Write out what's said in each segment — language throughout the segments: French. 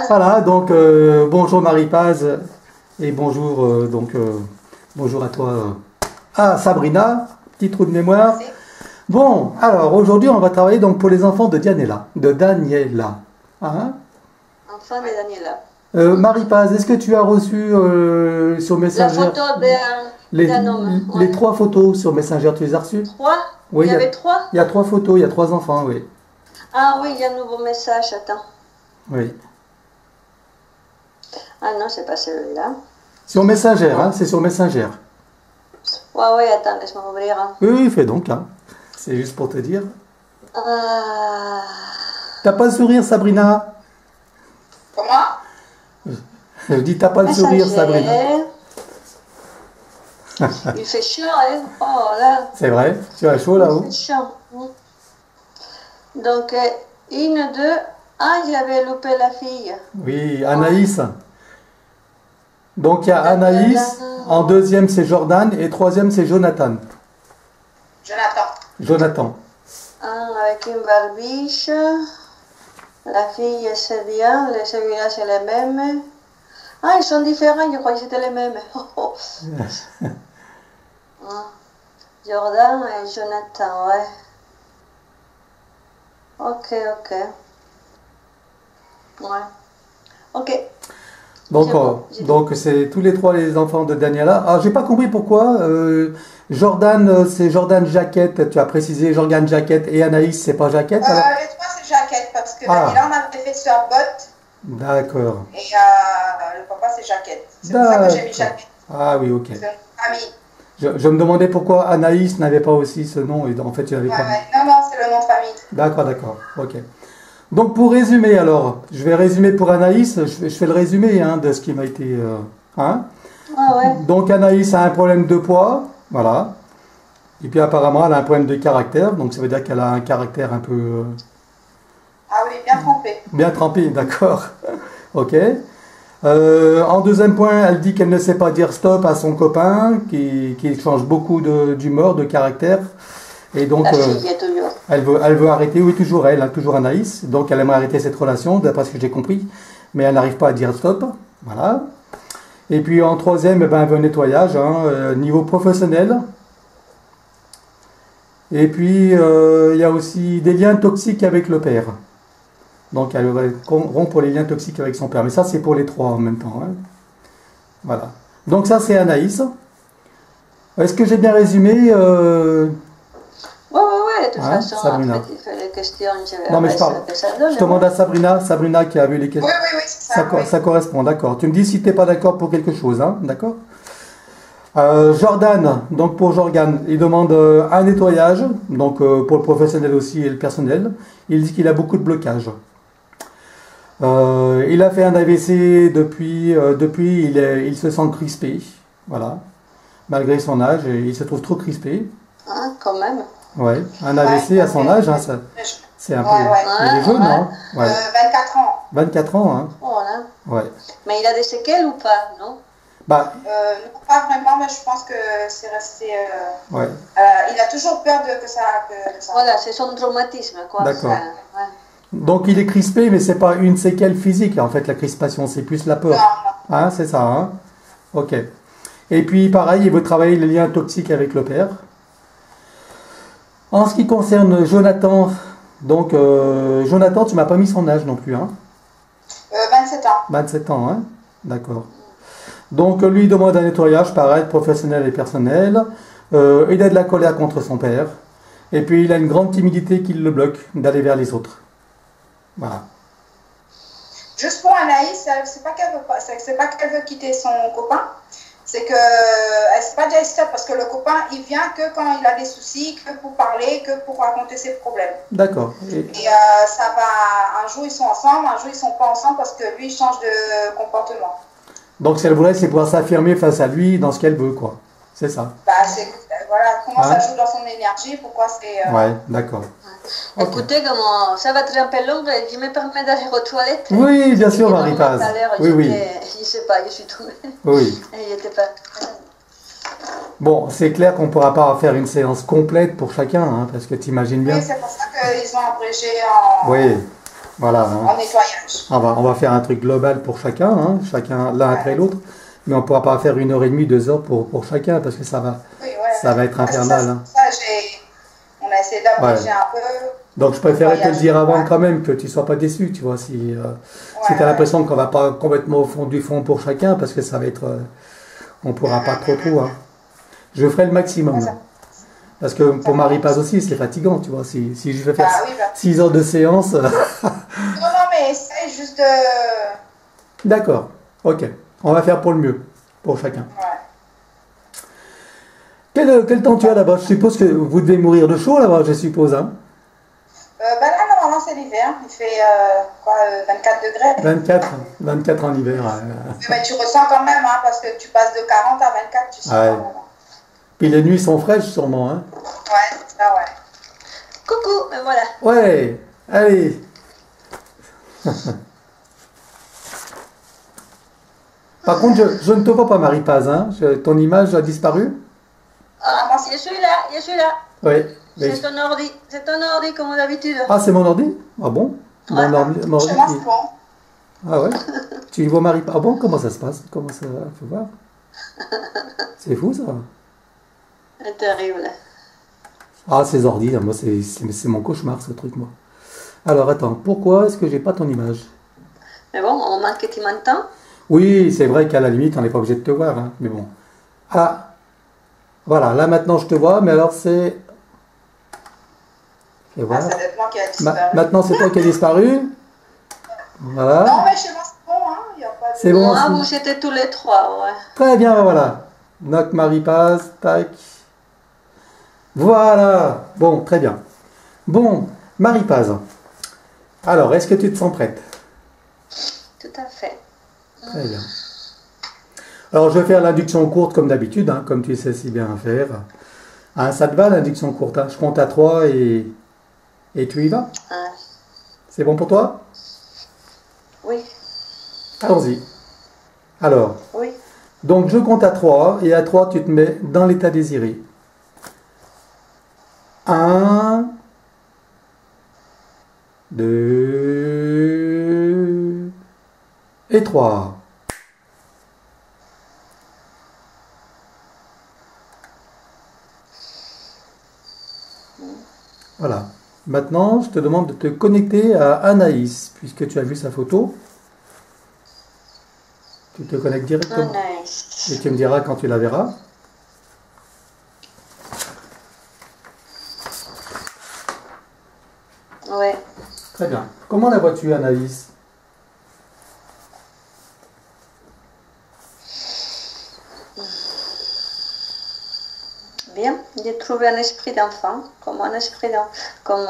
Voilà, donc bonjour Marie-Paz et bonjour, bonjour à toi. Ah, Sabrina, petit trou de mémoire. Merci. Bon, alors aujourd'hui on va travailler donc pour les enfants de Daniela. De Daniela. Hein? Enfant de Daniela. Marie-Paz, est-ce que tu as reçu sur La Messenger photo les, d'un homme. les Ouais. 3 photos sur Messenger, tu les as reçues? Trois? Oui, Il y avait trois? il y a 3 photos, il y a 3 enfants, oui. Ah oui, il y a un nouveau message. Attends. Oui. Ah non, c'est pas celui-là. Sur Messenger, hein, c'est sur Messenger. Ouais, ouais, attends, laisse-moi ouvrir. Oui, oui, fais donc, hein. C'est juste pour te dire. Euh... T'as pas le sourire, Sabrina? Comment? Je dis, t'as pas le sourire, Sabrina. Il fait chaud, hein? Oh là. C'est vrai? Tu as chaud Il là-haut? fait chaud. Donc, une, deux. Ah, j'avais loupé la fille. Oui, Anaïs. Donc il y a Daniela. Anaïs, en deuxième c'est Jordan et troisième c'est Jonathan. Jonathan. Jonathan. Ah, avec une barbiche. La fille, c'est bien. Celui-là, c'est les mêmes. Ah, ils sont différents. Je croyais que c'était les mêmes. Oh, oh. Ah, Jordan et Jonathan, ouais. Ok, ok. Ouais. Ok. Donc C'est bon, j'ai donc c'est tous les 3 les enfants de Daniela. Ah, j'ai pas compris pourquoi. Jordan, c'est Jordan Jaquette. Tu as précisé Jordan Jaquette et Anaïs, c'est pas Jaquette alors? Les trois, c'est Jaquette, parce que Ah. Daniela, on avait fait sur botte, D'accord. et le papa, c'est Jaquette. C'est pour ça que j'ai mis D'accord. Jaquette. Ah oui, ok. C'est une famille. Je me demandais pourquoi Anaïs n'avait pas aussi ce nom et en fait il n'y avait Ouais, pas. ouais. Non, non, c'est le nom de famille. D'accord, d'accord. Ok. Donc pour résumer alors, je vais résumer pour Anaïs, je fais le résumé hein, de ce qui m'a été... hein. Ah ouais. Donc Anaïs a un problème de poids, voilà. Et puis apparemment elle a un problème de caractère, donc ça veut dire qu'elle a un caractère un peu Ah oui, bien trompé. bien trempé, d'accord. Ok. En deuxième point, elle dit qu'elle ne sait pas dire stop à son copain, qui change beaucoup d'humeur, de caractère. Et donc, La fille est toujours. elle veut arrêter, oui, toujours elle, hein, toujours Anaïs. Donc, elle aimerait arrêter cette relation, d'après ce que j'ai compris. Mais elle n'arrive pas à dire stop. Voilà. Et puis, en troisième, eh ben, elle veut un nettoyage, hein, niveau professionnel. Et puis, il y a aussi des liens toxiques avec le père. Donc, elle va rompre les liens toxiques avec son père. Mais ça, c'est pour les 3 en même temps. Hein. Voilà. Donc, ça, c'est Anaïs. Est-ce que j'ai bien résumé Ouais, ouais, ouais, de toute Hein, façon, Sabrina. après, tu fais les questions, je Non, mais verrai je parle. ce que ça donne. Je demande à Sabrina, Sabrina qui a vu les Oui, questions. oui, oui, c'est ça. Oui. Ça correspond, d'accord. Tu me dis si tu n'es pas d'accord pour quelque chose, hein, d'accord? Jordan, donc pour Jordan, il demande un nettoyage, donc pour le professionnel aussi et le personnel. Il dit qu'il a beaucoup de blocages. Il a fait un AVC depuis, il se sent crispé, voilà, malgré son âge, il se trouve trop crispé. Hein, quand même. Ouais, un AVC à son âge, hein, c'est un peu. Ouais, ouais. Il est jeune, Ouais. hein? Ouais. 24 ans. 24 ans, hein? Voilà. Ouais. Mais il a des séquelles ou pas, non? Bah, Non, pas vraiment, mais je pense que c'est resté. ouais. Il a toujours peur que ça. Voilà, c'est son traumatisme, quoi. D'accord. Ça, ouais. Donc il est crispé, mais c'est pas une séquelle physique, en fait, la crispation, c'est plus la Non, peur. non. Hein, c'est ça, hein? Ok. Et puis, pareil, il veut travailler les liens toxiques avec le père. En ce qui concerne Jonathan, donc, Jonathan, tu m'as pas mis son âge non plus, hein? 27 ans. 27 ans, hein? D'accord. Donc, lui, il demande un nettoyage, pareil, professionnel et personnel. Il a de la colère contre son père. Et puis, il a une grande timidité qui le bloque d'aller vers les autres. Voilà. Juste pour Anaïs, c'est pas qu'elle veut quitter son copain, c'est que elle sait pas dire stop parce que le copain il vient que quand il a des soucis, que pour parler, que pour raconter ses problèmes. D'accord. Et ça va, un jour ils sont ensemble, un jour ils sont pas ensemble parce que lui il change de comportement. Donc, ce qu'elle voudrait, c'est pouvoir s'affirmer face à lui dans ce qu'elle veut, quoi. C'est ça. Bah voilà comment Hein? ça joue dans son énergie, pourquoi c'est. Ouais, d'accord. Ok. Écoutez, comment ça va être un peu long, je me permets d'aller aux toilettes. Oui, bien sûr, Et Marie-Paz. tout à l'heure, Oui, oui. je sais pas, je suis tombée. Oui. Et il était pas. Bon, c'est clair qu'on ne pourra pas faire une séance complète pour chacun, hein, parce que tu imagines bien. Oui, c'est pour ça qu'ils ont abrégé en. Oui, Voilà. Hein. en nettoyage. On va faire un truc global pour chacun, hein, chacun l'un après l'autre. Mais on ne pourra pas faire 1h30, 2 heures pour chacun parce que Oui, ça va être infernal. Hein. On a essayé d'abréger un peu. Donc je préférais te le dire avant quand même, que tu ne sois pas déçu, tu vois, si tu as l'impression qu'on va pas complètement au fond du fond pour chacun, parce que ça va être... on ne pourra pas trop. Hein. Je ferai le maximum. Parce que pour Marie-Paz aussi, c'est fatigant, tu vois, si je vais faire 6 heures de séance... non, mais essaye juste de... D'accord, ok. On va faire pour le mieux, pour chacun. Ouais. Quel temps tu as là-bas? Je suppose que vous devez mourir de chaud là-bas, je suppose, hein? Là, normalement, c'est l'hiver. Il fait 24 degrés. 24 en hiver. Mais tu ressens quand même, hein, parce que tu passes de 40 à 24, tu sens quand même. Puis les nuits sont fraîches sûrement, hein? Ouais, ça, ouais. Coucou, me voilà. Ouais, allez. Par contre, je ne te vois pas, Marie-Paz, hein? Ton image a disparu? Ah, je suis là. Oui. C'est ton ordi comme d'habitude. Ah, c'est mon ordi? Ah bon? Ouais. Mon ordi. Bon. Ah ouais? Tu vois Marie-Paz? Ah bon? Comment ça se passe? Comment ça va? Faut voir. C'est fou, ça. C'est terrible. Ah, ces ordis, moi, c'est mon cauchemar, ce truc, moi. Alors, attends, pourquoi est-ce que j'ai pas ton image? Mais bon, au moins que tu m'entends. Oui, c'est vrai qu'à la limite, on n'est pas obligé de te voir, hein, mais bon. Ah, voilà, là maintenant je te vois, mais alors c'est... Voilà. C'est moi qui a disparu. Maintenant c'est toi qui as disparu. Voilà. Non, mais chez moi c'est bon, hein. Il y a pas de... C'est bon. Moi, vous étiez tous les trois, ouais. Très bien, voilà. Noc Marie-Paz, tac. Voilà. Bon, très bien. Bon, Marie-Paz. Alors, est-ce que tu te sens prête? Tout à fait. Très bien. Alors, je vais faire l'induction courte comme d'habitude, hein, comme tu sais si bien faire. Hein, ça te va l'induction courte, hein? Je compte à 3 et tu y vas? C'est bon pour toi? Oui. Allons-y. Alors, Oui. donc je compte à 3 et à 3 tu te mets dans l'état désiré. 1, 2 et 3. Voilà. Maintenant, je te demande de te connecter à Anaïs, puisque tu as vu sa photo. Tu te connectes directement. Nice. Et tu me diras quand tu la verras. Oui. Très bien. Comment la vois-tu, Anaïs? Bien. J'ai trouvé un esprit d'enfant, comme un esprit d'enfant, comme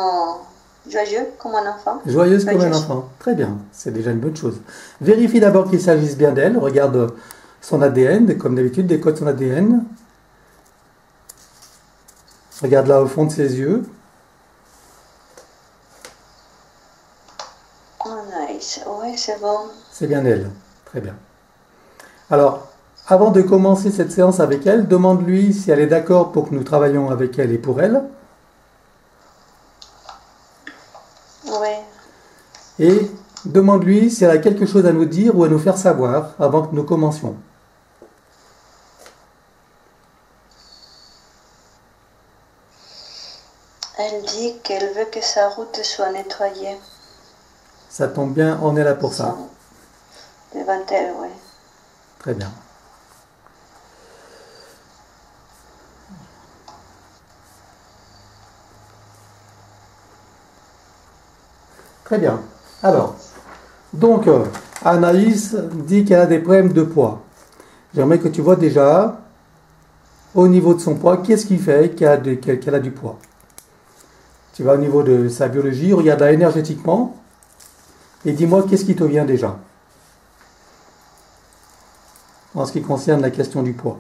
joyeux, comme un enfant. Joyeuse comme un enfant. Très bien. C'est déjà une bonne chose. Vérifie d'abord qu'il s'agisse bien d'elle. Regarde son ADN, comme d'habitude, décode son ADN. Regarde là au fond de ses yeux. Oh, nice. Oui, c'est bon. C'est bien elle. Très bien. Alors, avant de commencer cette séance avec elle, demande-lui si elle est d'accord pour que nous travaillions avec elle et pour elle. Oui. Et demande-lui si elle a quelque chose à nous dire ou à nous faire savoir avant que nous commencions. Elle dit qu'elle veut que sa route soit nettoyée. Ça tombe bien, on est là pour ça. Devant elle, oui. Très bien. Très bien. Alors, donc, Anaïs dit qu'elle a des problèmes de poids. J'aimerais que tu vois déjà, au niveau de son poids, qu'est-ce qui fait qu'elle a du poids. Tu vas au niveau de sa biologie, regarde-la énergétiquement, et dis-moi qu'est-ce qui te vient déjà, en ce qui concerne la question du poids.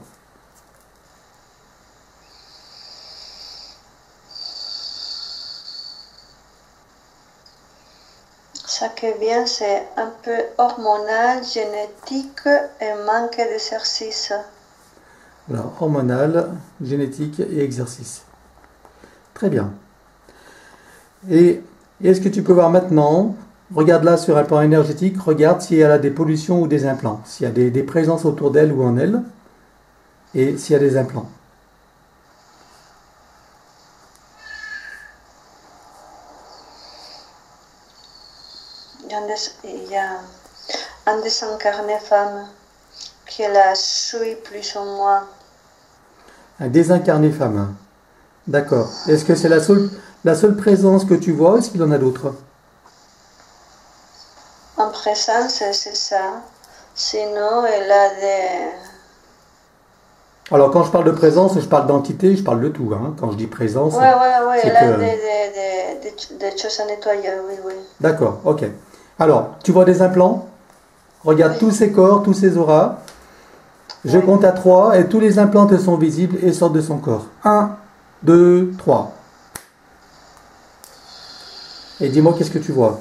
Ça qui vient, c'est un peu hormonal, génétique et manque d'exercice. Alors, hormonal, génétique et exercice. Très bien. Et est-ce que tu peux voir maintenant, Regarde là sur un plan énergétique, regarde s'il y a là des pollutions ou des implants, s'il y a des présences autour d'elle ou en elle, et s'il y a des implants. Il y a un désincarné femme qui la suit plus ou moins. Un désincarné femme. D'accord. Est-ce que c'est la seule présence que tu vois ou est-ce qu'il y en a d'autres? En présence, c'est ça. Sinon, elle a des... Alors quand je parle de présence, je parle d'entité, je parle de tout. Hein. Quand je dis présence, Ouais, c'est elle a que... des choses à nettoyer, oui, oui. D'accord, ok. Alors, tu vois des implants? Regarde Oui. tous ces corps, tous ces auras. Je Oui. compte à 3 et tous les implants te sont visibles et sortent de son corps. 1, 2, 3. Et dis-moi qu'est-ce que tu vois?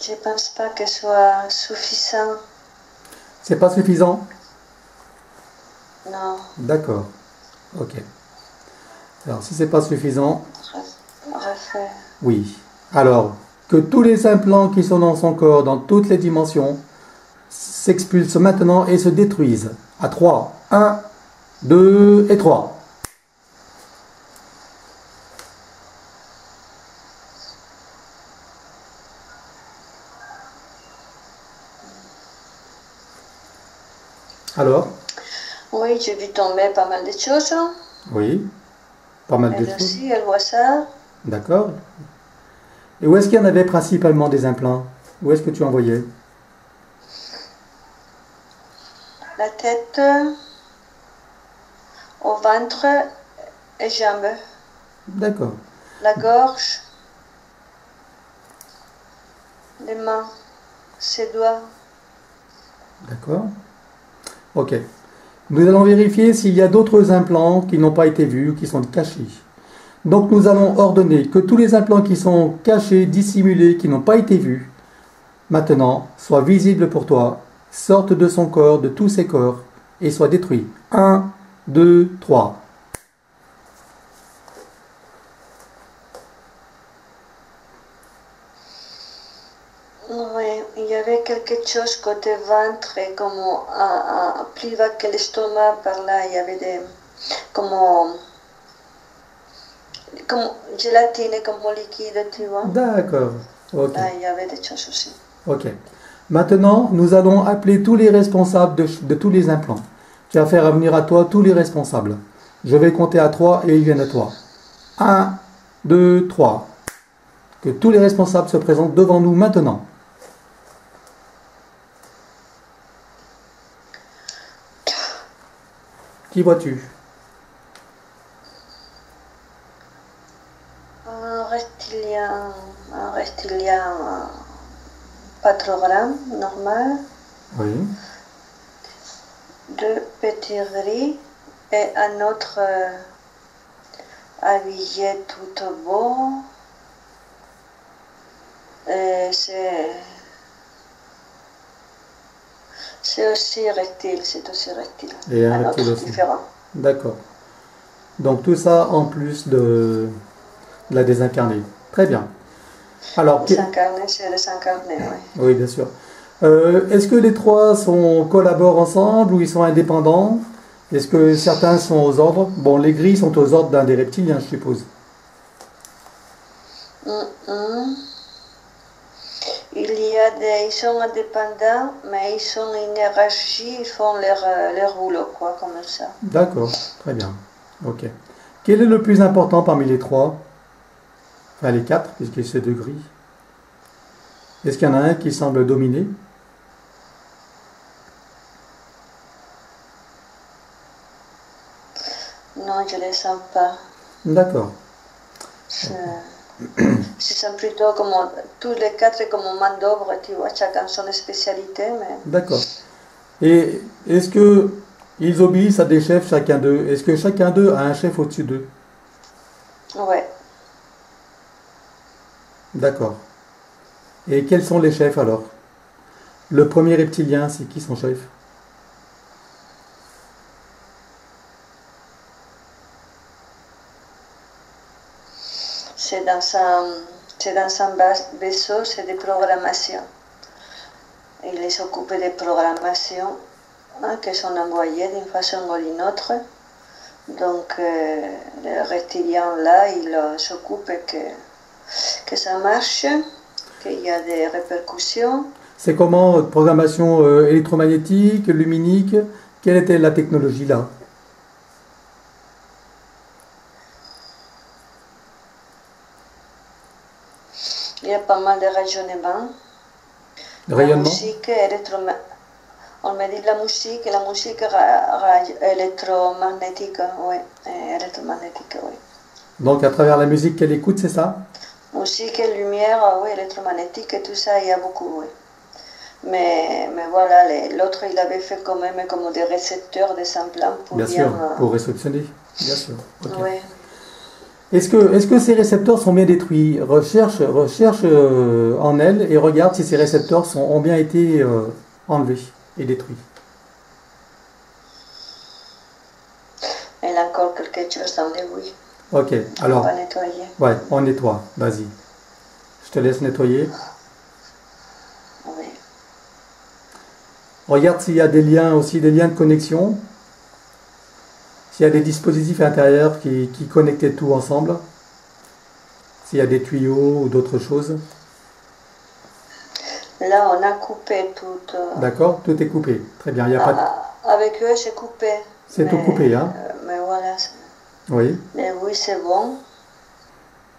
Je pense pas que ce soit suffisant. C'est pas suffisant? Non. D'accord, ok. Alors si c'est pas suffisant, Refait. oui. Alors, que tous les implants qui sont dans son corps, dans toutes les dimensions, s'expulsent maintenant et se détruisent. À 3. 1, 2 et 3. Alors? Oui, j'ai vu tomber pas mal de choses. Oui. Pas mal de Elle choses. aussi, elle voit ça. D'accord. Et où est-ce qu'il y en avait principalement des implants? Où est-ce que tu en voyais? La tête, au ventre et jambes. D'accord. La gorge, les mains, ses doigts. D'accord. Ok. Nous allons vérifier s'il y a d'autres implants qui n'ont pas été vus ou qui sont cachés. Donc nous allons ordonner que tous les implants qui sont cachés, dissimulés, qui n'ont pas été vus, maintenant soient visibles pour toi, sortent de son corps, de tous ses corps, et soient détruits. 1, 2, 3. Oui, il y avait quelque chose côté ventre et comme plus bas que l'estomac, par là, il y avait des comme gélatine, comme liquide, tu vois. D'accord. Ok. Là, il y avait des choses aussi. Ok. Maintenant, nous allons appeler tous les responsables de tous les implants. Tu vas faire revenir à toi tous les responsables. Je vais compter à 3 et ils viennent à toi. 1, 2, 3. Que tous les responsables se présentent devant nous maintenant. Qui vois-tu? Un reptilien pas trop grand, normal. Oui. Deux petits gris et un autre habillé tout beau. Et c'est aussi reptile, c'est aussi reptile. Et un Un reptile autre aussi. différent. D'accord. Donc tout ça en plus de la désincarnée. Très bien. Alors, Désincarné, c'est désincarné, oui. oui, bien sûr. Est-ce que les trois collaborent ensemble ou ils sont indépendants? Est-ce que certains sont aux ordres? Bon, les gris sont aux ordres d'un des reptiliens, je suppose. Ils sont indépendants, mais ils sont en hiérarchie, ils font leur boulot, quoi, comme ça. D'accord, très bien. Ok. Quel est le plus important parmi les trois? Enfin, les quatre, puisqu'il y a ces deux gris. Est-ce qu'il y en a un qui semble dominer? Non, je ne les sens pas. D'accord. Ce sont plutôt comme tous les quatre comme main d'œuvre, tu vois, chacun son spécialité, mais... D'accord. Et est-ce que ils obéissent à des chefs, chacun d'eux? Est-ce que chacun d'eux a un chef au-dessus d'eux? Ouais. D'accord. Et quels sont les chefs alors? Le premier reptilien, c'est qui son chef? c'est dans un vaisseau, c'est des programmations. Il est occupé des programmations qui sont envoyées d'une façon ou d'une autre. Donc, le reptilien là, il s'occupe que ça marche, qu'il y a des répercussions. C'est comment, programmation électromagnétique, luminique? Quelle était la technologie là? Il y a pas mal de rayonnements. Rayonnement? La musique on me dit la musique électromagnétique, oui, électromagnétique, oui. Donc à travers la musique qu'elle écoute, c'est ça? Musique, lumière, oui, électromagnétique, et tout ça, il y a beaucoup, oui. Mais voilà, l'autre, il avait fait quand même comme des récepteurs, des implants pour Bien sûr, pour réceptionner, bien sûr. Okay. Oui. Est-ce que ces récepteurs sont bien détruits? Recherche en elle et regarde si ces récepteurs ont bien été enlevés et détruits. Il y a encore quelque chose dans les oui. Ok, alors. On va nettoyer. Ouais, on nettoie, vas-y. Je te laisse nettoyer. Oui. Regarde s'il y a des liens aussi, des liens de connexion. S'il y a des dispositifs intérieurs qui connectaient tout ensemble. S'il y a des tuyaux ou d'autres choses. Là, on a coupé tout. D'accord, tout est coupé. Très bien, il n'y a pas de... Avec eux, c'est coupé. C'est tout coupé, hein? Mais voilà. Oui. Mais oui, c'est bon.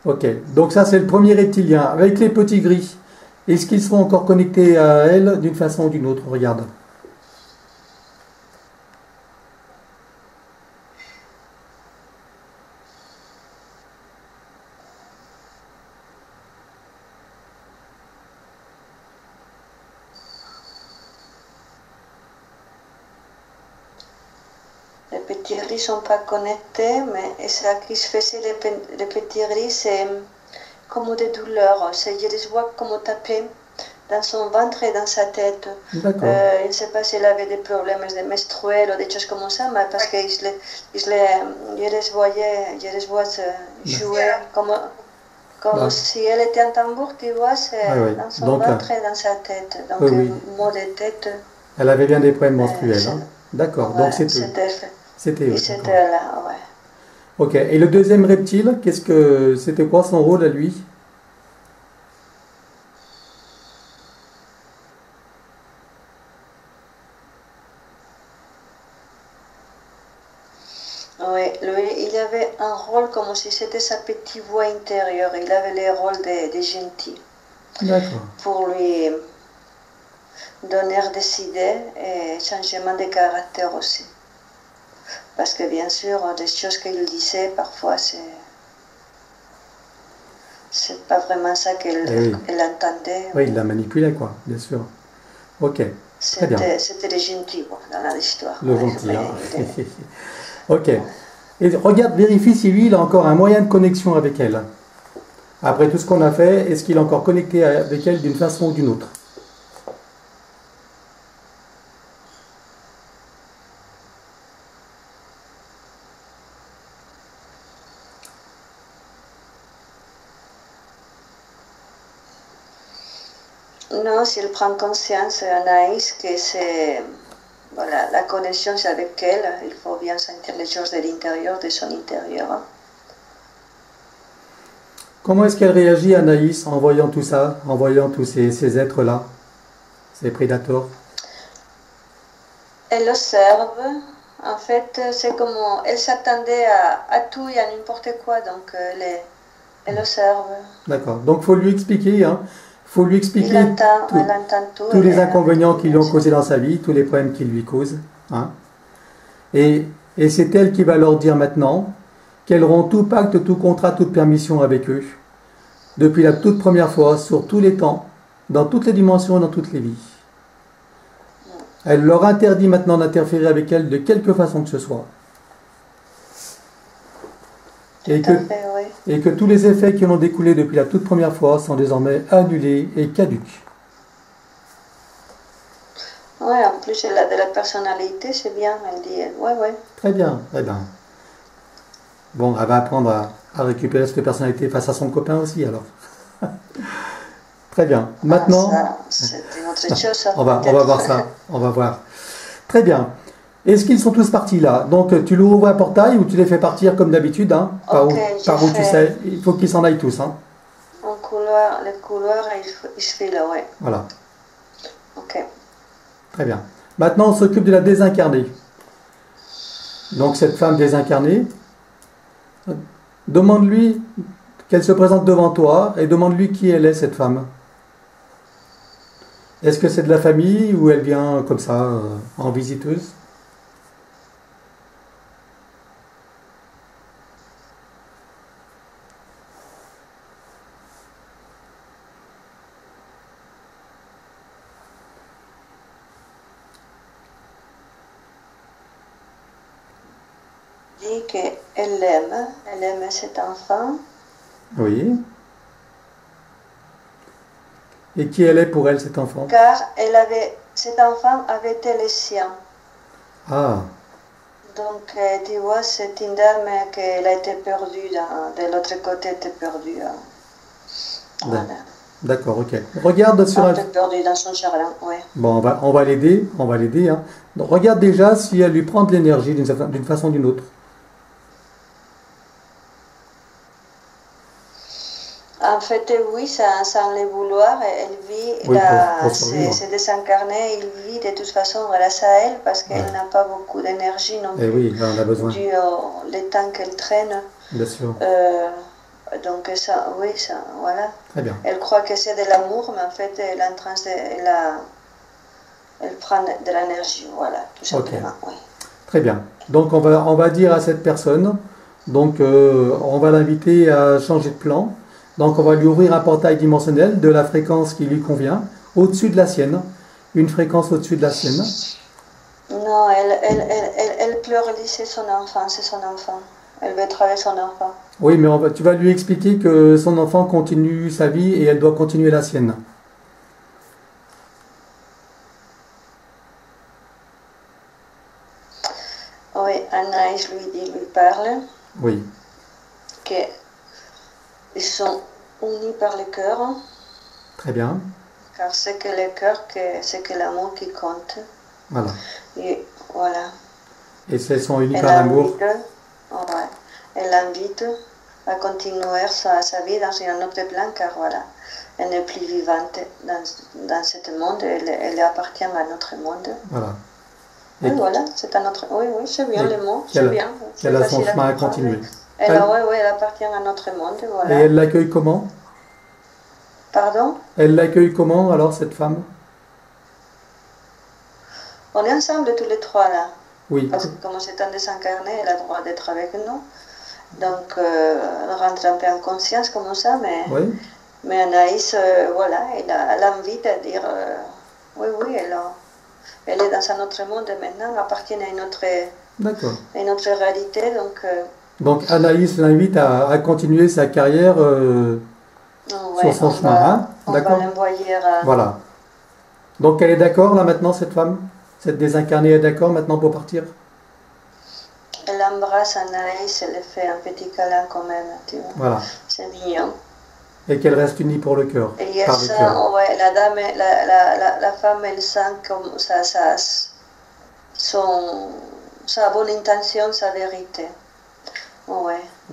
Ok, donc ça c'est le premier reptilien. Avec les petits gris, est-ce qu'ils seront encore connectés à elle d'une façon ou d'une autre? Regarde. Les petits gris ne sont pas connectés, mais ça qui se faisait les petits gris, c'est comme des douleurs. Je les vois comme taper dans son ventre et dans sa tête. D'accord. Je ne sais pas s'il avait des problèmes de menstruels ou des choses comme ça, mais parce que je les vois jouer comme si elle était un tambour, tu vois, c'est dans son ventre et dans sa tête. Donc, mot de tête. Elle avait bien des problèmes menstruels. Hein? D'accord, Ouais, donc c'était là, ouais. Ok, et le deuxième reptile, c'était quoi son rôle à lui? Oui, lui, il avait un rôle comme si c'était sa petite voix intérieure. Il avait le rôle de gentil. D'accord. Pour lui donner des idées et changement de caractère aussi. Parce que bien sûr, des choses qu'il disait, parfois, c'est pas vraiment ça qu'elle entendait. Oui, il la manipulait, quoi, bien sûr. Ok, très bien. C'était le gentil, dans l'histoire. Le gentil, hein. Ok. Et regarde, vérifie si lui, il a encore un moyen de connexion avec elle. Après tout ce qu'on a fait, est-ce qu'il est encore connecté avec elle d'une façon ou d'une autre? Non, s'il prend conscience, Anaïs, que c'est la connexion avec elle, il faut bien sentir les choses de l'intérieur, de son intérieur. Comment est-ce qu'elle réagit, Anaïs, en voyant tout ça, en voyant tous ces êtres-là, ces prédateurs? Elle observe. En fait, c'est comme elle s'attendait à tout et à n'importe quoi, donc elle observe. D'accord. Donc, il faut lui expliquer, hein. Faut lui expliquer elle entend tout, tous les inconvénients qui lui ont causé dans sa vie, tous les problèmes qu'il lui cause. Hein. Et c'est elle qui va leur dire maintenant qu'elles auront tout pacte, tout contrat, toute permission avec eux, depuis la toute première fois, sur tous les temps, dans toutes les dimensions, dans toutes les vies. Elle leur interdit maintenant d'interférer avec elle de quelque façon que ce soit. Et que tous les effets qui en ont découlé depuis la toute première fois sont désormais annulés et caducs. Oui, en plus elle a de la personnalité, c'est bien, elle dit, ouais. Très bien, très bien. Bon, elle va apprendre à récupérer cette personnalité face à son copain aussi, alors. Très bien. Maintenant, c'est une autre chose. Ça, on va voir ça. On va voir. Très bien. Est-ce qu'ils sont tous partis là? Donc, tu leur ouvres un portail ou tu les fais partir comme d'habitude, hein, par où tu sais. Il faut qu'ils s'en aillent tous. Hein. En couloir, les couloirs, ils se filent, ouais. Voilà. Ok. Très bien. Maintenant, on s'occupe de la désincarnée. Donc, cette femme désincarnée, demande-lui qu'elle se présente devant toi et demande-lui qui elle est, cette femme. Est-ce que c'est de la famille ou elle vient comme ça, en visiteuse? Dit qu'elle aime cet enfant. Oui. Et qui elle est pour elle, cet enfant? Car cet enfant avait été le sien. Ah. Donc, tu vois, c'est une dame qui a été perdue, de l'autre côté, était perdue. Voilà. D'accord, ok. Regarde sur un... perdue dans son jardin, oui. Bon, on va l'aider, hein. Donc, regarde déjà si elle lui prend de l'énergie d'une façon ou d'une autre. En fait, oui, sans le vouloir, elle vit, Oui, c'est désincarné, il vit de toute façon grâce à elle parce qu'elle n'a pas beaucoup d'énergie non plus. Et oui, on a besoin. Dû au temps qu'elle traîne. Bien sûr. Donc ça, oui, ça, voilà. Très bien. Elle croit que c'est de l'amour, mais en fait, elle prend de l'énergie, voilà, tout simplement. Okay. Oui. Très bien. Donc on va dire à cette personne, donc on va l'inviter à changer de plan. Donc on va lui ouvrir un portail dimensionnel de la fréquence qui lui convient, au-dessus de la sienne, une fréquence au-dessus de la sienne. Non, elle pleure, c'est son enfant, Elle veut travailler son enfant. Oui, mais tu vas lui expliquer que son enfant continue sa vie et elle doit continuer la sienne. Oui, Anaïs lui parle. Oui. Ils sont unis par le cœur. Très bien. Car c'est que le cœur, c'est que l'amour qui compte. Voilà. Et voilà. Et ils sont unis par l'amour. Elle l'invite à continuer sa vie dans un autre plan, car voilà, elle n'est plus vivante dans ce monde, elle appartient à notre monde. Voilà. Et voilà, c'est un autre. Oui, c'est bien le mot. C'est bien. Elle a son chemin à continuer. Elle appartient à notre monde. Voilà. Et elle l'accueille comment? Pardon? Elle l'accueille comment alors, cette femme? On est ensemble tous les trois là. Oui. Parce que comme c'est un désincarné, elle a le droit d'être avec nous. Donc, elle rentre un peu en conscience comme ça, mais Anaïs, voilà, elle a envie de dire oui, elle est dans un autre monde maintenant, appartient à une autre réalité. Donc Anaïs l'invite à continuer sa carrière sur son chemin. On va l'envoyer à... Voilà. Donc elle est d'accord là maintenant, cette femme? Cette désincarnée est d'accord maintenant pour partir? Elle embrasse Anaïs, elle fait un petit câlin quand même, tu vois. Voilà. C'est mignon. Et qu'elle reste unie pour le cœur. Et la femme, elle sent comme sa bonne intention, sa vérité.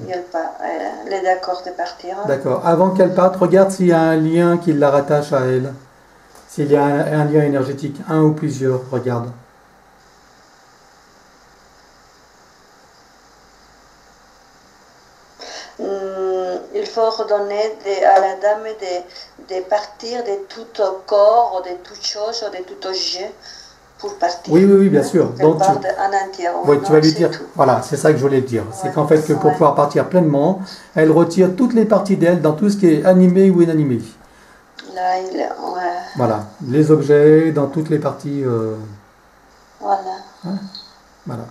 Elle est d'accord de partir. D'accord. Avant qu'elle parte, regarde s'il y a un lien qui la rattache à elle. S'il y a un lien énergétique, un ou plusieurs, regarde. Il faut redonner à la dame de partir de tout corps, de toute chose, de tout objet pour partir. Oui, bien sûr. Donc, en entier. Tu vas lui dire, voilà, c'est ça que je voulais dire. C'est qu'en fait, pour pouvoir partir pleinement, elle retire toutes les parties d'elle dans tout ce qui est animé ou inanimé. Là, voilà, les objets dans toutes les parties. Voilà. Voilà.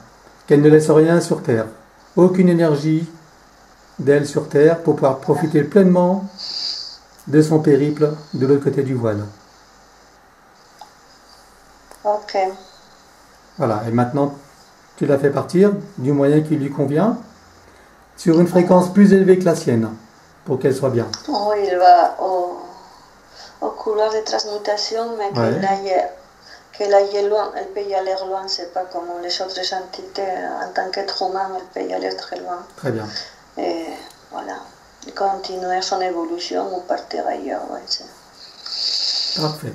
Qu'elle ne laisse rien sur Terre. Aucune énergie d'elle sur Terre pour pouvoir profiter pleinement de son périple de l'autre côté du voile. Ok. Voilà, et maintenant tu la fais partir du moyen qui lui convient sur une fréquence plus élevée que la sienne, pour qu'elle soit bien. Oui, il va au couloir de transmutation, mais Ouais. qu'il aille loin, elle peut y aller loin, c'est pas comme les autres entités, en tant qu'être humain, elle peut y aller très loin. Très bien. Et voilà, continuer son évolution ou partir ailleurs, ouais, Parfait.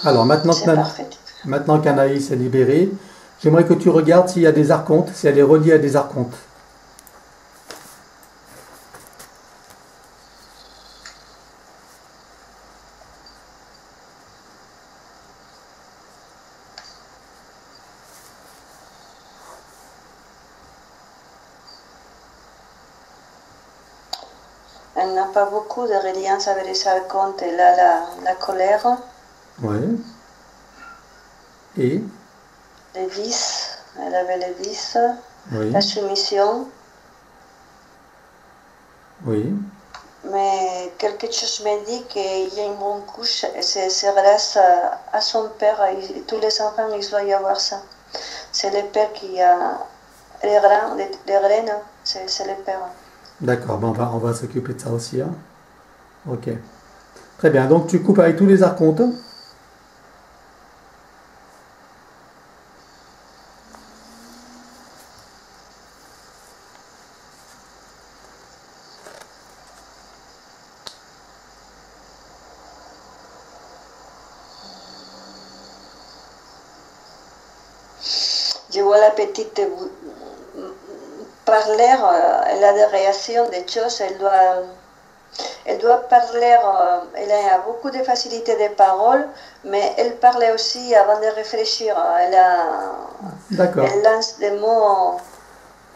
Alors, maintenant c'est parfait. maintenant qu'Anaïs est libérée, j'aimerais que tu regardes s'il y a des archontes, si elle est reliée à des archontes. Elle n'a pas beaucoup de reliance avec les archontes, elle a la colère, Oui. Et les vices, elle avait les vices, oui. la soumission, Oui. mais quelque chose me dit qu'il y a une bonne couche, et c'est grâce à son père, et tous les enfants, il doit y avoir ça. C'est le père qui a les graines, c'est le père. D'accord, bon, on va s'occuper de ça aussi. Hein. Ok. Très bien, donc tu coupes avec tous les archontes. Je vois la petite parler, elle a des réactions, des choses, elle doit parler, elle a beaucoup de facilité de parole, mais elle parle aussi avant de réfléchir. D'accord. Elle lance des mots,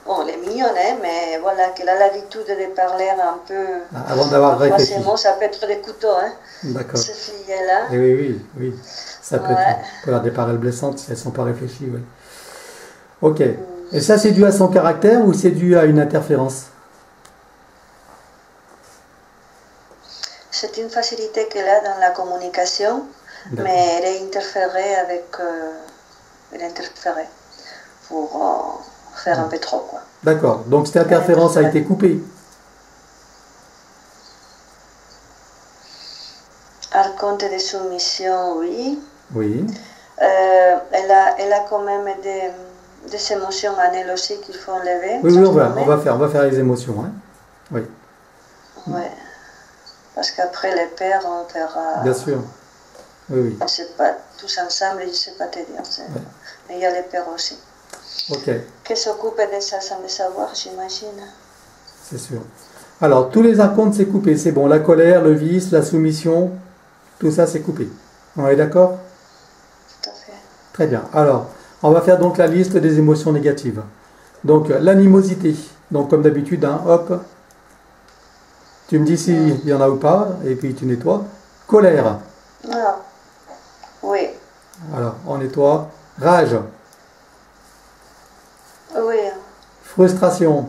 bon, elle est mignonne, hein, mais voilà, qu'elle a l'habitude de parler un peu. Avant d'avoir Parfois, réfléchi. ces mots, ça peut être des couteaux, hein, D'accord. ces filles-là. Et oui, oui, oui. Ça peut Ouais. peut avoir des paroles blessantes si elles ne sont pas réfléchies. Oui. Ok. Et ça, c'est dû à son caractère ou c'est dû à une interférence? C'est une facilité qu'elle a dans la communication, mais elle est interférée avec. Elle est interférée pour faire un peu trop, quoi. D'accord. Donc cette interférence a été coupée. Archonte de soumission, oui. Oui. Elle a quand même des émotions en elle aussi qu'il faut enlever. Oui, oui, on va faire les émotions. Hein. Oui. Ouais. Parce qu'après les pères, on fera. Bien sûr. Oui, oui. Je ne sais pas, tous ensemble, je ne sais pas te dire. Ouais. Mais il y a les pères aussi. Ok. Qui s'occupent de ça sans le savoir, j'imagine. C'est sûr. Alors, tous les archontes, c'est coupé. C'est bon. La colère, le vice, la soumission, tout ça, c'est coupé. On est d'accord? Tout à fait. Très bien. Alors, on va faire donc la liste des émotions négatives. Donc, l'animosité. Donc, comme d'habitude, hein, hop. Tu me dis s'il y en a ou pas, et puis tu nettoies. Colère. Non. Oui. Alors, on nettoie. Rage. Oui. Frustration.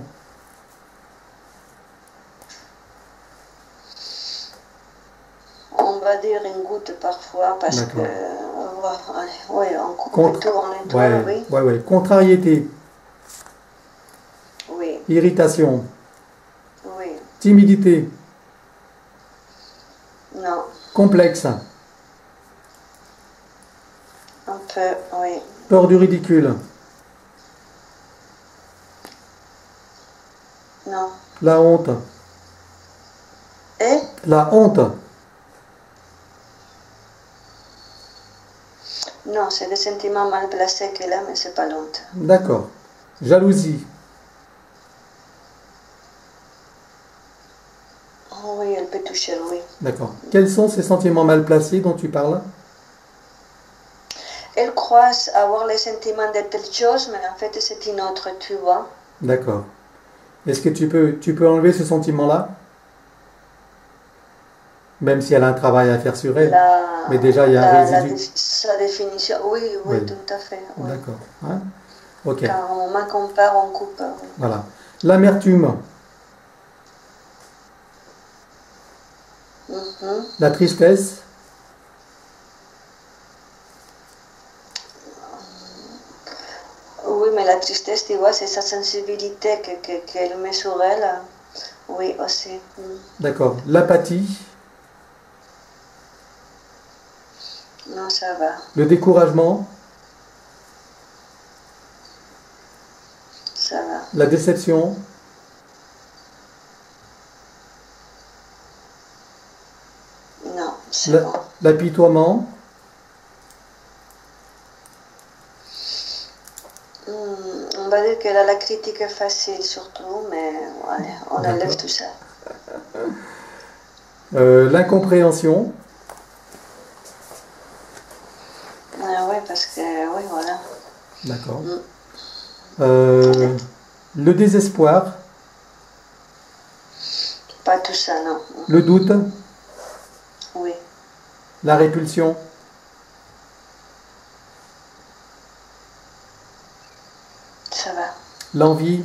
On va dire une goutte parfois parce que. Oui, on coupe tout, on nettoie, oui. Ouais. Contrariété. Oui. Irritation. Oui. Timidité. Non. Complexe. Un peu, oui. Peur du ridicule. Non. La honte. Et La honte. non, c'est des sentiments mal placés qu'elle a, mais c'est pas l'honte. D'accord. Jalousie. Oh, oui, elle peut toucher, oui. D'accord. Quels sont ces sentiments mal placés dont tu parles? Elle croit avoir les sentiments de telle chose, mais en fait c'est une autre, tu vois. D'accord. Est-ce que tu peux enlever ce sentiment-là? Même si elle a un travail à faire sur elle. Mais déjà, il y a un résidu. Sa définition, oui, tout à fait. Oui. D'accord. Hein? Ok. Quand on m'en compare, on coupe. Oui. Voilà. L'amertume. La tristesse. Oui, mais la tristesse, tu vois, c'est sa sensibilité qu'elle met sur elle. Oui, aussi. D'accord. L'apathie, Non, ça va. le découragement, Ça va. la déception, Non, c'est bon. l'apitoiement, On va dire qu'elle a la critique facile surtout, mais ouais, on D'accord. enlève tout ça. l'incompréhension, Ah ouais, parce que, oui, voilà. d'accord. Le désespoir, Pas tout ça, non. le doute, Oui, la répulsion, ça va. l'envie,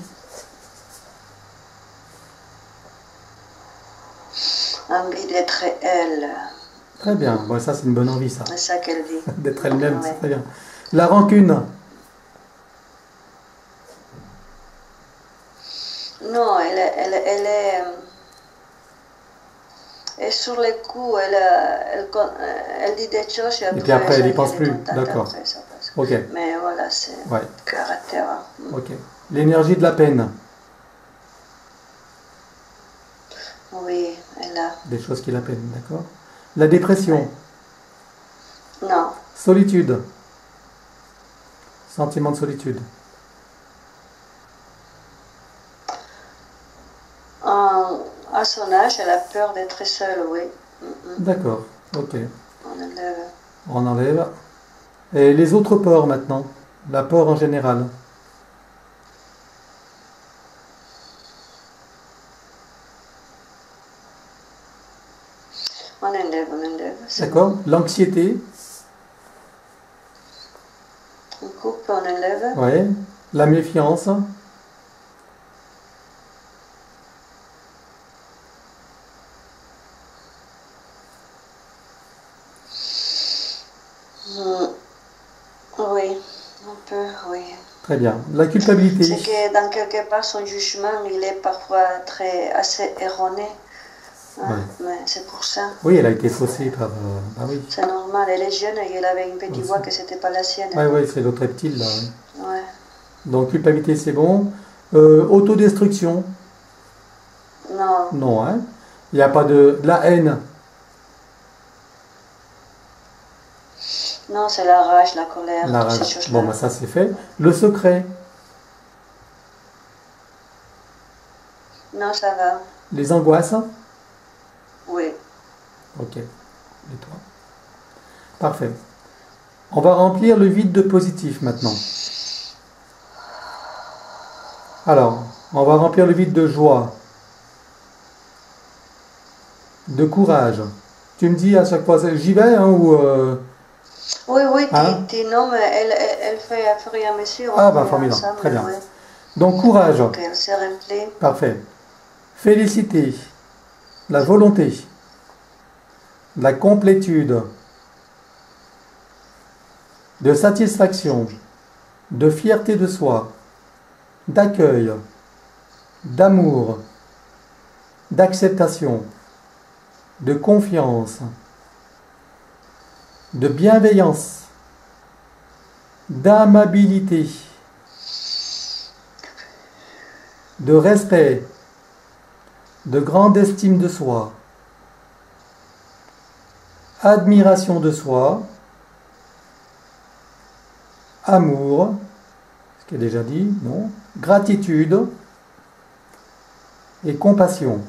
Envie d'être elle. très bien. Bon, ça c'est une bonne envie, ça. C'est ça qu'elle dit. D'être elle-même, Ouais. c'est très bien. La rancune, Non, et sur les coups, elle dit des choses et puis après, elle y ça pense vient plus. de ton tête, D'accord. après, ça passe. ok, Mais voilà, c'est ouais, caractère. ok. L'énergie de la peine, Oui, elle a. des choses qui la peinent, d'accord. La dépression, Non, solitude, sentiment de solitude, à son âge, elle a peur d'être seule, oui. d'accord, ok. On enlève. On enlève. Et les autres peurs maintenant, la peur en général, On enlève. C'est d'accord. L'anxiété, bon. On coupe, on enlève. ouais. La méfiance, Oui, un peu, oui. très bien. La culpabilité, C'est que dans quelque part, son jugement, il est parfois assez erroné. Hein, Ouais. mais c'est pour ça. oui, elle a été faussée par. Ah oui, C'est normal, elle est jeune et elle avait une petite Aussi. voix que c'était pas la sienne. ouais, ouais, c'est l'autre reptile là. Ouais. Ouais. Donc culpabilité, c'est bon. Autodestruction, Non, non, hein. Il n'y a pas de la haine, non, c'est la rage, la colère, la toutes ces rage. choses-là. Bon, bah ça c'est fait. Le secret, Non, ça va. les angoisses, Oui. ok. Et toi? Parfait. On va remplir le vide de positif maintenant. Alors, on va remplir le vide de joie, de courage. Tu me dis à chaque fois, j'y vais hein, ou Oui, Hein? tu nommes, elle fait à fur et à mesure. Ah, on bah fait formidable, ensemble, très bien. ouais. Donc courage, Ok, on s'est rempli. parfait. Félicité, la volonté, la complétude, de satisfaction, de fierté de soi, d'accueil, d'amour, d'acceptation, de confiance, de bienveillance, d'amabilité, de respect, de grande estime de soi, admiration de soi, amour, ce qui est déjà dit, non, gratitude et compassion.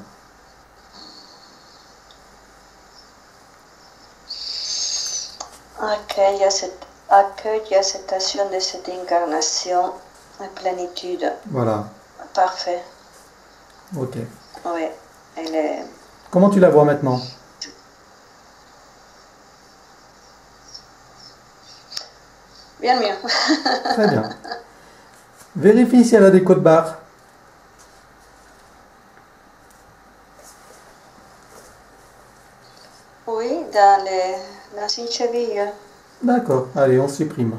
Accueil, acceptation de cette incarnation, la plénitude. Voilà, Parfait. ok. Oui, elle est. Comment tu la vois maintenant? Bien mieux. Très bien. Vérifie si elle a des codes barres. Oui, dans une cheville. D'accord, allez, on supprime.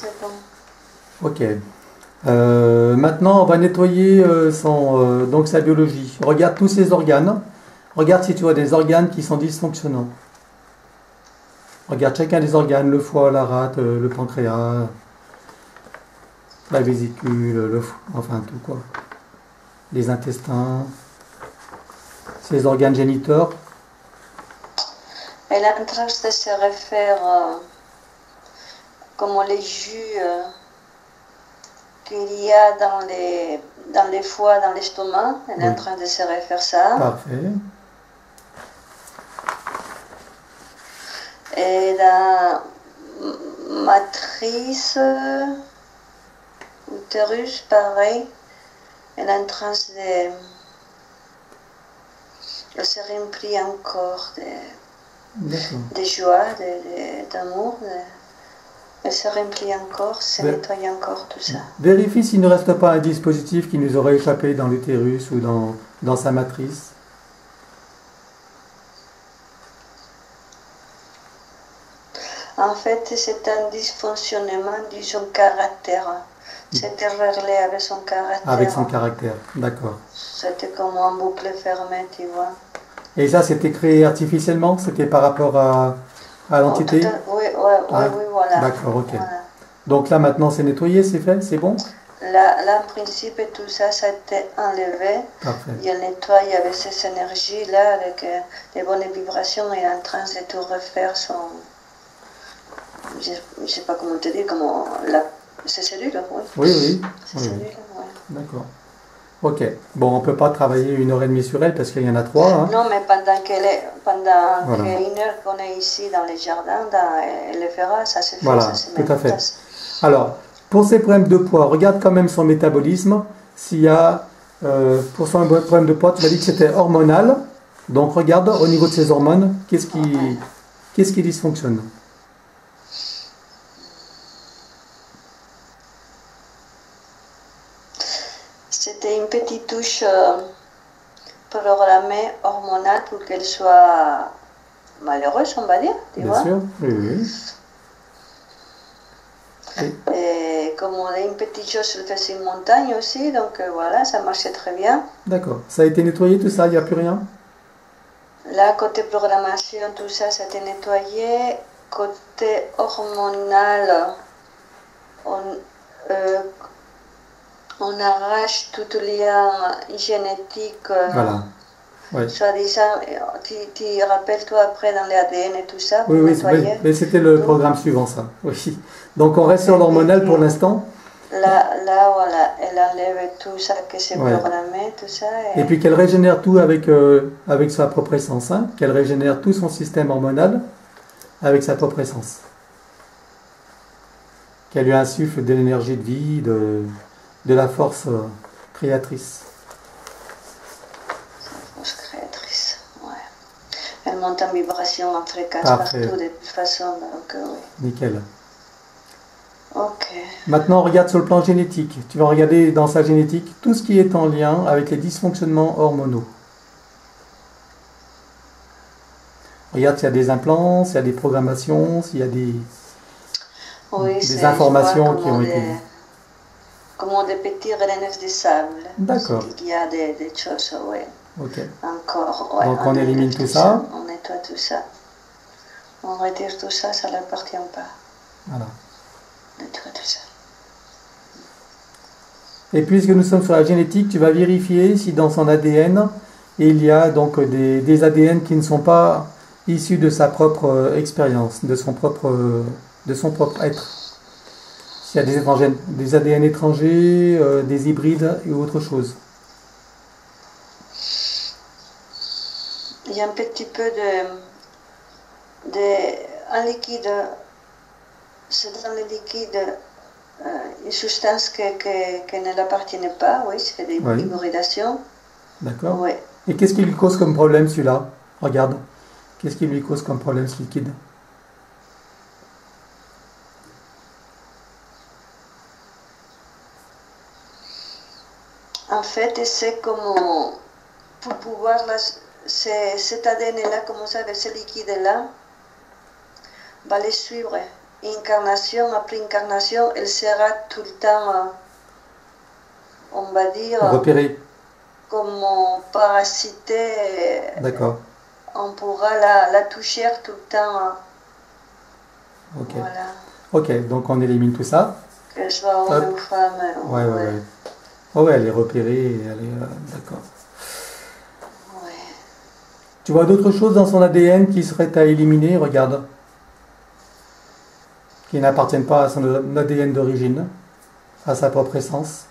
c'est bon. Ok. Maintenant, on va nettoyer donc sa biologie. Regarde tous ses organes. Regarde si tu vois des organes qui sont dysfonctionnants. Regarde chacun des organes, le foie, la rate, le pancréas, la vésicule, enfin tout quoi. Les intestins, ses organes géniteurs. Elle est en train de se refaire comme les jus qu'il y a dans les foies, dans l'estomac. Elle est en train de se refaire ça. Parfait. Et la matrice, utérus, pareil. Elle est en train de se remplir encore de joie, d'amour. Elle se remplit encore, se nettoie encore tout ça. Vérifie s'il ne reste pas un dispositif qui nous aurait échappé dans l'utérus ou dans sa matrice. En fait, c'est un dysfonctionnement de son caractère. C'était réglé avec son caractère. Avec son caractère, d'accord. C'était comme un boucle fermée, tu vois. Et ça, c'était créé artificiellement? C'était par rapport à l'entité? Oui, voilà. D'accord, ok. Voilà. Donc là, maintenant, c'est nettoyé, c'est fait, c'est bon? Là, en principe, tout ça, ça a été enlevé. Parfait. Il nettoie avec ces énergies-là, avec les bonnes vibrations, et en train de tout refaire son... Je ne sais pas comment te dire, ces cellules, oui. Oui. Ces cellules, oui. D'accord. Ok. Bon, on ne peut pas travailler 1h30 sur elle parce qu'il y en a 3. Hein. Non, mais pendant une heure qu'on est ici dans les jardins, elle le fera, ça se fait. Voilà, ça se tout à fait. Alors, pour ses problèmes de poids, regarde quand même son métabolisme. S'il y a, pour son problème de poids, tu m'as dit que c'était hormonal. Donc, regarde au niveau de ses hormones, qu'est-ce qui dysfonctionne? C'était une petite touche programmée hormonale pour qu'elle soit malheureuse, on va dire. Bien sûr, oui. Et comme on a une petite chose, elle faisait une montagne aussi, donc voilà, ça marchait très bien. D'accord. Ça a été nettoyé tout ça, il n'y a plus rien? Là, côté programmation, tout ça, ça a été nettoyé. Côté hormonal, on arrache tout le lien génétique. Voilà. Ouais. Soi-disant, tu rappelles-toi après dans l'ADN et tout ça. Oui, mais c'était le programme suivant, ça. Oui. Donc on reste sur l'hormonal pour l'instant. Là, voilà, elle enlève tout ça que c'est programmé, tout ça. Et puis qu'elle régénère tout avec sa propre essence, hein, qu'elle régénère tout son système hormonal avec sa propre essence. Qu'elle lui insuffle de l'énergie de vie, de la force créatrice. Force créatrice, ouais. Elle monte en vibration, en fréquence Parfait. Partout de toute façon, donc oui. Nickel. Ok. Maintenant, on regarde sur le plan génétique. Tu vas regarder dans sa génétique tout ce qui est en lien avec les dysfonctionnements hormonaux. Regarde s'il y a des implants, s'il y a des programmations, s'il y a des informations qui ont été... Comme des petits graines de sable. D'accord. Il y a des choses, oui. Ok. Encore, ouais. Donc on élimine tout ça. On nettoie tout ça. On retire tout ça, ça ne leur appartient pas. Voilà. On nettoie tout ça. Et puisque nous sommes sur la génétique, tu vas vérifier si dans son ADN, il y a donc des ADN qui ne sont pas issus de sa propre expérience, de son propre être. S'il y a des ADN étrangers, des hybrides ou autre chose. Il y a un petit peu un liquide, c'est dans le liquide une substance qui ne l'appartenait pas, oui, c'est des hybridations. D'accord. Oui. Et qu'est-ce qui lui cause comme problème celui-là? Regarde. Qu'est-ce qui lui cause comme problème ce liquide? En fait, c'est comme pour pouvoir, cet ADN-là, comme ça, avec ce liquide-là, va les suivre. incarnation après incarnation, elle sera tout le temps, on va dire, Repéré. comme parasité. D'accord. On pourra la toucher tout le temps. Ok. Voilà. Ok, donc on élimine tout ça. Que ce soit homme ou femme. Ouais, ouais, ouais. Oh ouais, elle est repérée, elle est... d'accord. Ouais. Tu vois d'autres choses dans son ADN qui seraient à éliminer, regarde. Qui n'appartiennent pas à son ADN d'origine, à sa propre essence.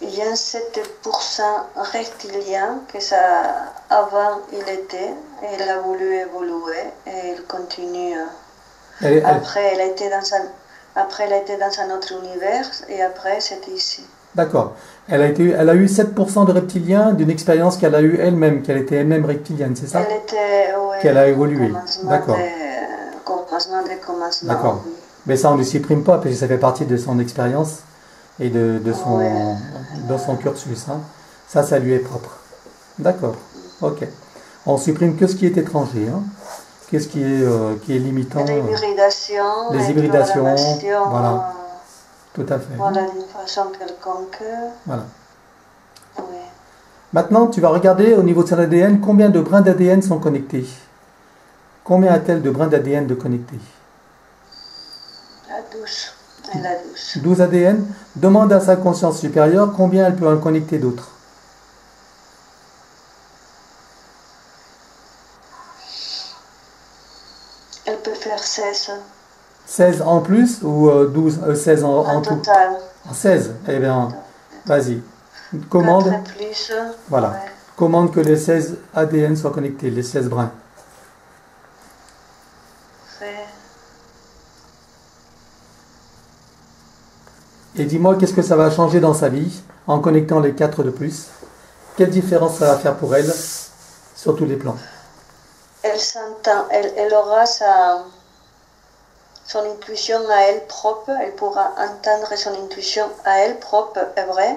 Il y a 7% reptilien que ça, avant il était, et il a voulu évoluer et il continue. Après, elle était dans un autre univers et après c'était ici. D'accord. Elle a eu 7% de reptiliens d'une expérience qu'elle a eue elle-même, qu'elle était elle-même reptilienne, c'est ça? Elle était, oui, qu'elle a évolué. D'accord. Commencement. D'accord. Mais ça, on ne le supprime pas, parce que ça fait partie de son expérience et de son cursus. Hein. Ça lui est propre. D'accord. Ok. On supprime que ce qui est étranger, hein. Que ce qui est limitant. Les hybridations. Les hybridations. Voilà. Tout à fait. Voilà, d'une façon quelconque. Voilà. Oui. Maintenant, tu vas regarder au niveau de son ADN combien de brins d'ADN sont connectés. Combien a-t-elle de brins d'ADN de connectés? La 12. Elle a 12. 12 ADN. Demande à sa conscience supérieure combien elle peut en connecter d'autres. Elle peut faire 16. 16 en plus ou 16 en tout? Total. 16. Eh bien, vas-y. Commande. 4 plus. Voilà. Ouais. Commande que les 16 ADN soient connectés, les 16 brins. Fait. Et dis-moi, qu'est-ce que ça va changer dans sa vie en connectant les 4 de plus? Quelle différence ça va faire pour elle sur tous les plans? Elle s'entend, elle aura son intuition à elle propre, elle pourra entendre son intuition à elle propre, est vrai.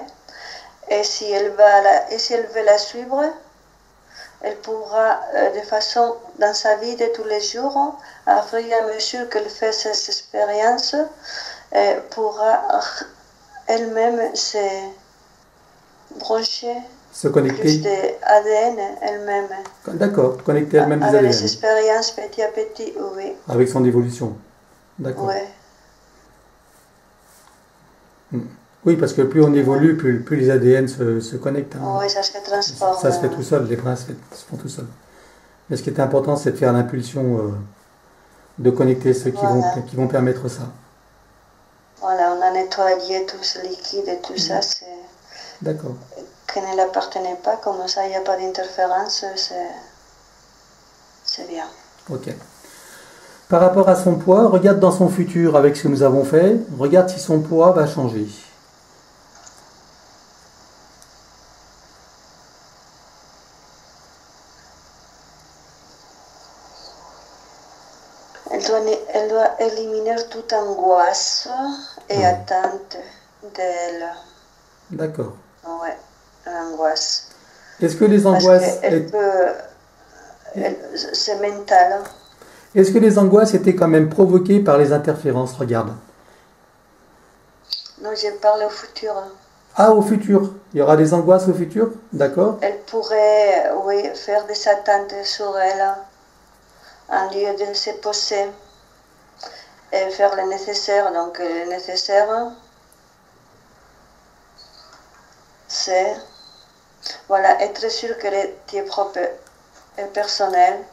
Et si elle veut la suivre, elle pourra, de façon, dans sa vie de tous les jours, à fur et à mesure qu'elle fait ses expériences, elle pourra elle-même se brancher Se connecter. plus d'ADN elle-même. D'accord, connecter elle-même des Avec ADN. les expériences petit à petit, oui. Avec son évolution. D'accord. Ouais. Oui, parce que plus on évolue, plus les ADN se connectent. Hein. Oui, ça se transforme. Ça se fait tout seul, les brins se font tout seuls. Mais ce qui est important, c'est de faire l'impulsion de connecter ceux qui vont permettre ça. Voilà, on a nettoyé tout ce liquide et tout ça, c'est... D'accord. Qui ne l'appartenait pas, comme ça il n'y a pas d'interférence, c'est bien. Ok. Par rapport à son poids, regarde dans son futur avec ce que nous avons fait, regarde si son poids va changer. Elle doit éliminer toute angoisse et attente d'elle. D'accord. Oui, l'angoisse. Est-ce que les angoisses... C'est mental. Est-ce que les angoisses étaient quand même provoquées par les interférences? Regarde. Non, je parle au futur. Ah, au futur. Il y aura des angoisses au futur? D'accord. Elle pourrait, oui, faire des attentes sur elle, en lieu de se poser et faire le nécessaire. Donc, le nécessaire, c'est, voilà, être sûr que tu es propre et personnel.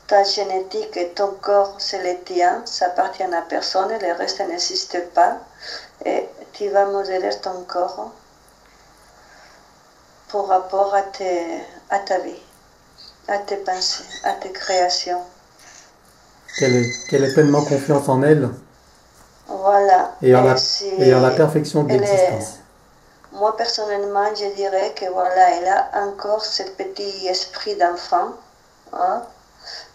Ta génétique et ton corps, c'est le tien, ça appartient à personne, le reste n'existe pas. Et tu vas modeler ton corps par rapport à ta vie, à tes pensées, à tes créations. Qu'elle ait pleinement confiance en elle. Voilà. Et en la perfection de l'existence. Moi, personnellement, je dirais que voilà, elle a encore ce petit esprit d'enfant. Hein?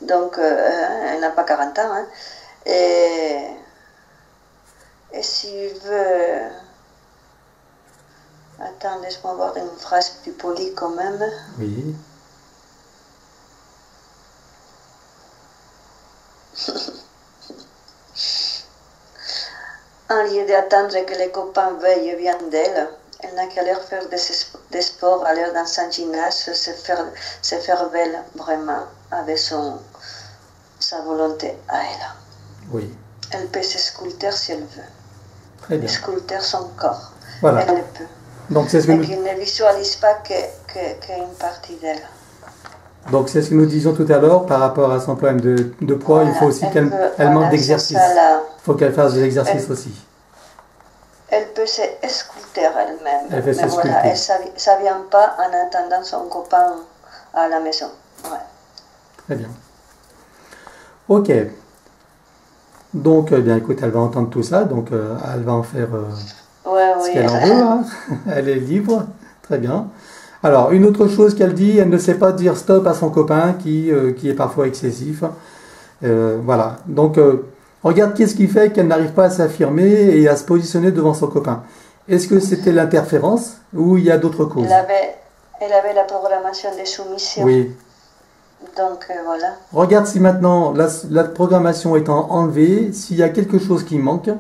Donc, elle n'a pas 40 ans. Hein? Et Et s'il veut... Attends, laisse-moi voir une phrase plus polie quand même. Oui. En lieu d'attendre que les copains veuillent et viennent d'elle, elle n'a qu'à leur faire des sports, aller dans un gymnase, se faire belle vraiment avec sa volonté à elle. Oui. Elle peut se sculpter si elle veut. Très bien. Sculpter son corps. Voilà. Elle le peut. Donc c'est ce que Mais nous... qu'il ne visualise pas qu'une partie d'elle. Donc c'est ce que nous disions tout à l'heure par rapport à son problème de poids. Voilà, Il faut aussi qu'elle manque d'exercice. Il faut qu'elle fasse des exercices aussi. Elle peut se sculpter elle-même. Elle peut se Mais voilà, sculpter. ça ne vient pas en attendant son copain à la maison. Ouais. Très bien. Ok. Donc, eh bien, écoute, elle va entendre tout ça. Donc, elle va en faire ce qu'elle en veut. Hein. Elle est libre. Très bien. Alors, une autre chose qu'elle dit, elle ne sait pas dire stop à son copain qui est parfois excessif. Voilà. Donc, regarde qu'est-ce qui fait qu'elle n'arrive pas à s'affirmer et à se positionner devant son copain. Est-ce que c'était l'interférence ou il y a d'autres causes? Elle avait la programmation de soumission. Oui. Donc, voilà. Regarde si maintenant, la programmation étant enlevée, s'il y a quelque chose qui manque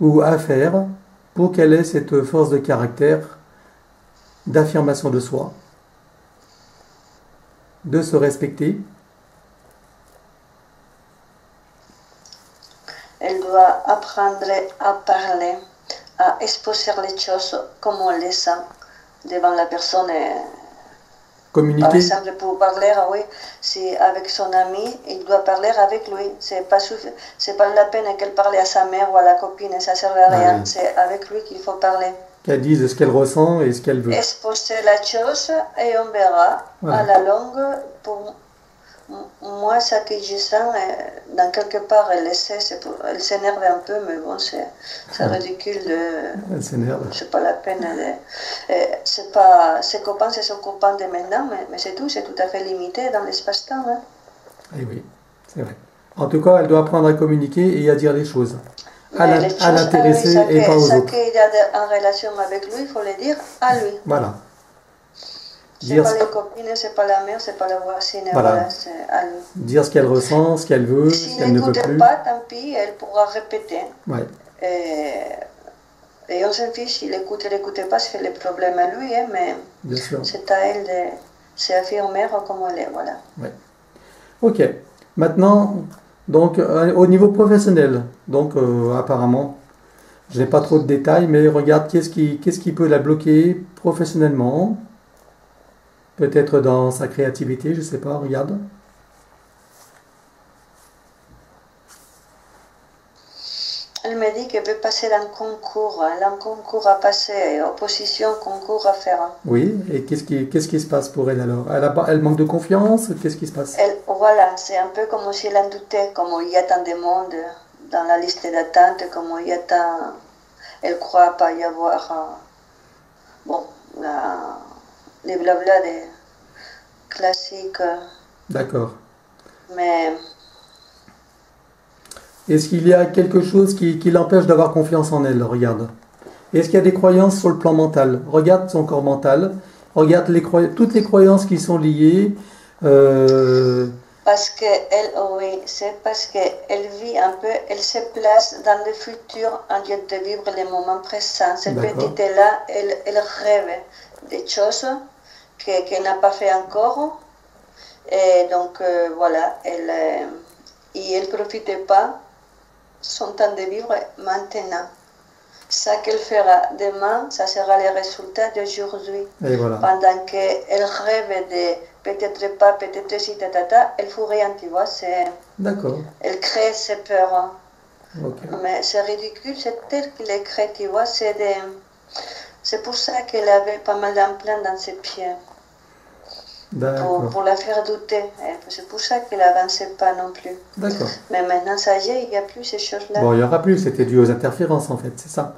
ou à faire pour qu'elle ait cette force de caractère d'affirmation de soi, de se respecter. Elle doit apprendre à parler, à exposer les choses comme on les sent devant la personne. Communiquer. Par exemple, pour parler, oui, si avec son ami, il doit parler avec lui. C'est pas la peine qu'elle parle à sa mère ou à la copine, ça ne sert à rien. Oui. C'est avec lui qu'il faut parler. Qu'elle dise ce qu'elle ressent et ce qu'elle veut. Exposer la chose et on verra à la longue. Pour moi, ce que je sens, dans quelque part, elle s'énerve un peu, mais bon, c'est ridicule de... Elle s'énerve. C'est pas la peine. C'est pas ses copains, c'est son copain de maintenant, mais c'est tout à fait limité dans l'espace-temps. Hein. Eh oui, c'est vrai. En tout cas, elle doit apprendre à communiquer et à dire les choses. À l'intéresser et pas aux autres. Ce qu'il y a en relation avec lui, il faut le dire à lui. Voilà. C'est pas les copines, c'est pas la mère, c'est pas la voisine, voilà, c'est à lui. Dire ce qu'elle ressent, ce qu'elle veut, ce qu'elle ne veut plus. S'il n'écoute pas, tant pis, elle pourra répéter. Ouais. Et on s'en fiche, s'il écoute, elle n'écoute pas, c'est le problème à lui, hein, mais c'est à elle de s'affirmer comme elle est, voilà. Ouais. Ok. Maintenant, donc, au niveau professionnel, donc apparemment, je n'ai pas trop de détails, mais regarde qu'est-ce qui peut la bloquer professionnellement. Peut-être dans sa créativité, je ne sais pas, regarde. Elle me dit qu'elle veut passer un concours. Elle a un concours à passer, opposition, concours à faire. Oui, et qu'est-ce qui se passe pour elle alors? Elle manque de confiance? Qu'est-ce qui se passe? Voilà, c'est un peu comme si elle en doutait, comme il y a tant de monde dans la liste d'attente, comme il y a tant... Elle ne croit pas y avoir... bon, les blabla des classiques. D'accord. Mais... Est-ce qu'il y a quelque chose qui l'empêche d'avoir confiance en elle? Regarde. Est-ce qu'il y a des croyances sur le plan mental? Regarde son corps mental. Regarde toutes les croyances qui sont liées. Parce qu'elle, oui, c'est parce qu'elle vit un peu, elle se place dans le futur en lieu de vivre les moments présents. Cette petite-là, elle rêve des choses qu'elle n'a pas fait encore. Et donc, voilà, elle ne profite pas son temps de vivre maintenant. Ça qu'elle fera demain, ça sera le résultat d'aujourd'hui. Voilà. Pendant qu'elle rêve de peut-être pas, peut-être si, elle ne fout rien, tu vois. D'accord. Elle crée ses peurs. Okay. Mais c'est ridicule, c'est tel qu'il est créé, tu vois. C'est pour ça qu'elle avait pas mal d'implants dans ses pieds. Pour la faire douter. C'est pour ça qu'elle n'avançait pas non plus. D'accord. Mais maintenant, ça y est, il n'y a plus ces choses-là. Bon, il n'y aura plus, c'était dû aux interférences en fait, c'est ça.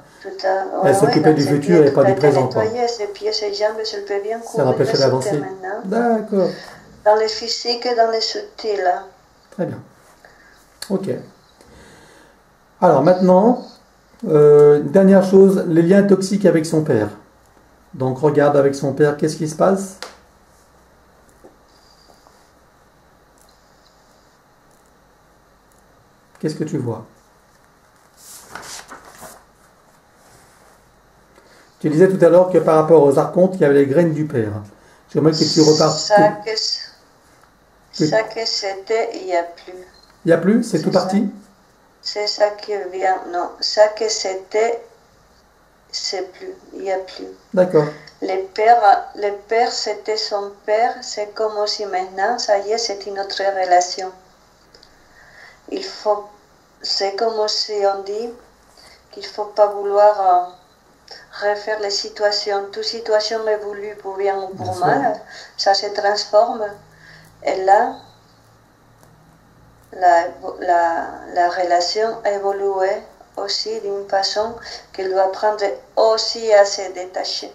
Elle s'occupait du futur et pas du présent. Ses pieds, ses jambes, elle peut bien courir. Ça empêchait d'avancer. D'accord. Dans les physiques et dans les subtils. Très bien. Ok. Alors maintenant, dernière chose, les liens toxiques avec son père. Donc regarde avec son père, qu'est-ce qui se passe? Qu'est-ce que tu vois? Tu disais tout à l'heure que par rapport aux archontes, il y avait les graines du père. J'aimerais que tu repartes. Ça que c'était, il n'y a plus. Il n'y a plus? C'est tout parti? C'est ça qui vient. Non, ça que c'était, c'est plus. Il n'y a plus. D'accord. Le père, c'était son père. C'est comme aussi maintenant, ça y est, c'est une autre relation. C'est comme si on dit qu'il ne faut pas vouloir refaire les situations. Toute situation évolue pour bien ou pour mal. Ça se transforme. Et là, la relation évolue aussi d'une façon qu'elle doit apprendre aussi à se détacher.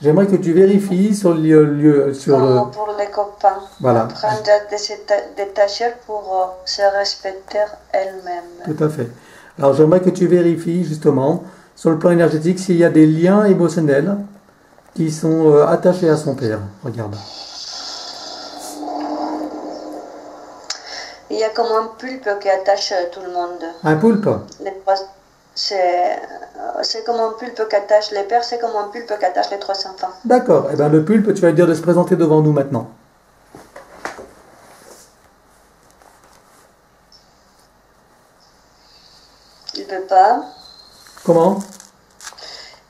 J'aimerais que tu vérifies sur Comme pour les copains. Voilà. Apprendre à se détacher pour se respecter elle-même. Tout à fait. Alors j'aimerais que tu vérifies justement sur le plan énergétique s'il y a des liens émotionnels qui sont attachés à son père. Regarde. Il y a comme un pulpe qui attache tout le monde. Un poulpe? C'est comme un pulpe qui attache les pères, c'est comme un pulpe qui attache les trois enfants. D'accord. Eh bien le pulpe, tu vas lui dire de se présenter devant nous maintenant. Il veut pas. Comment?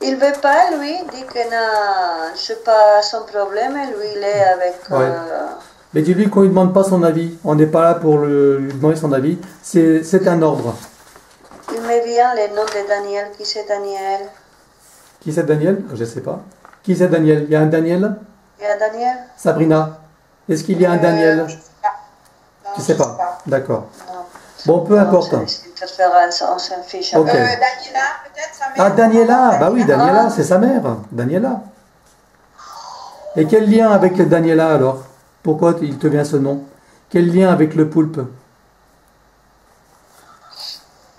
Il veut pas, lui, dit que c'est pas son problème, lui il est avec... Ouais. Mais dis-lui qu'on ne lui demande pas son avis. On n'est pas là pour lui demander son avis. C'est un ordre. Il me vient le nom de Daniel. Qui c'est Daniel? Qui c'est Daniel? Je ne sais pas. Qui c'est Daniel? Il y a un Daniel? Il y a Daniel? Sabrina, est-ce qu'il y a un Daniel? Je sais pas. Non, Tu sais je pas? sais pas. D'accord. Non. Bon, peu importe. C'est une préférence, on s'en fiche. Ok. Daniela, peut-être sa mère. Ah, Daniela, bah oui, Daniela, c'est sa mère. Daniela. Et quel lien avec Daniela alors? Pourquoi il te vient ce nom? Quel lien avec le poulpe?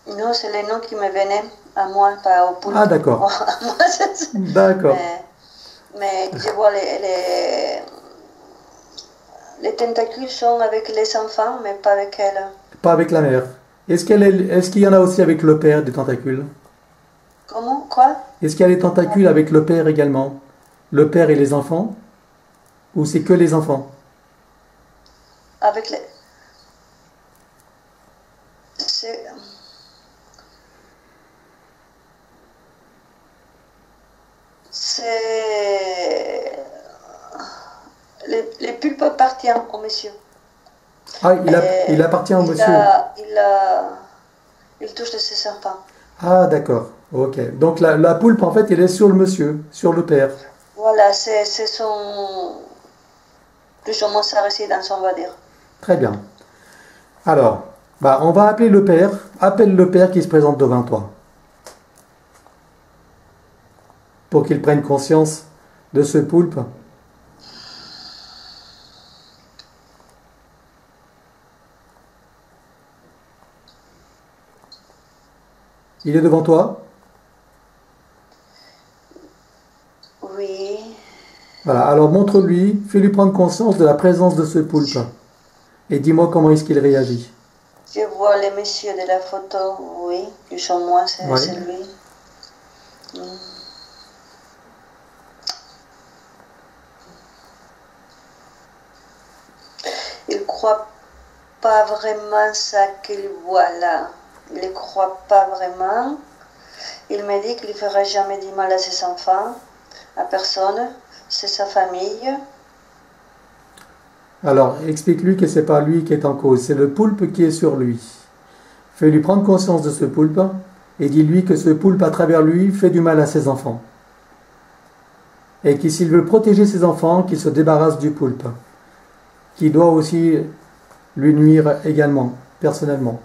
Non, c'est les noms qui me venaient à moi, pas au poulpe. Ah, d'accord. À moi, D'accord. mais je vois les tentacules sont avec les enfants, mais pas avec elle. Pas avec la mère. Est-ce qu'il y en a aussi avec le père des tentacules? Comment? Quoi? Est-ce qu'il y a des tentacules avec le père également? Le père et les enfants? Ou c'est que les enfants? Avec les... Les pulpes appartiennent au monsieur. Ah, il appartient au monsieur. Il touche de ses enfants. Ah, d'accord. Ok. Donc la poulpe, en fait, elle est sur le monsieur, sur le père. Voilà, c'est son... plus ou moins sa résidence, on va dire. Très bien. Alors, bah, on va appeler le père. Appelle le père qui se présente devant toi. Pour qu'il prenne conscience de ce poulpe. Il est devant toi? Oui. Voilà, alors montre-lui, fais-lui prendre conscience de la présence de ce poulpe. Et dis-moi comment est-ce qu'il réagit. Je vois les messieurs de la photo, oui, plus ou moins, c'est lui. Il ne croit pas vraiment ça qu'il voit là. Il ne croit pas vraiment. Il me dit qu'il ne fera jamais du mal à ses enfants, à personne, c'est sa famille. Alors, explique-lui que ce n'est pas lui qui est en cause, c'est le poulpe qui est sur lui. Fais-lui prendre conscience de ce poulpe et dis-lui que ce poulpe, à travers lui, fait du mal à ses enfants. Et que s'il veut protéger ses enfants, qu'il se débarrasse du poulpe, qui doit aussi lui nuire également, personnellement.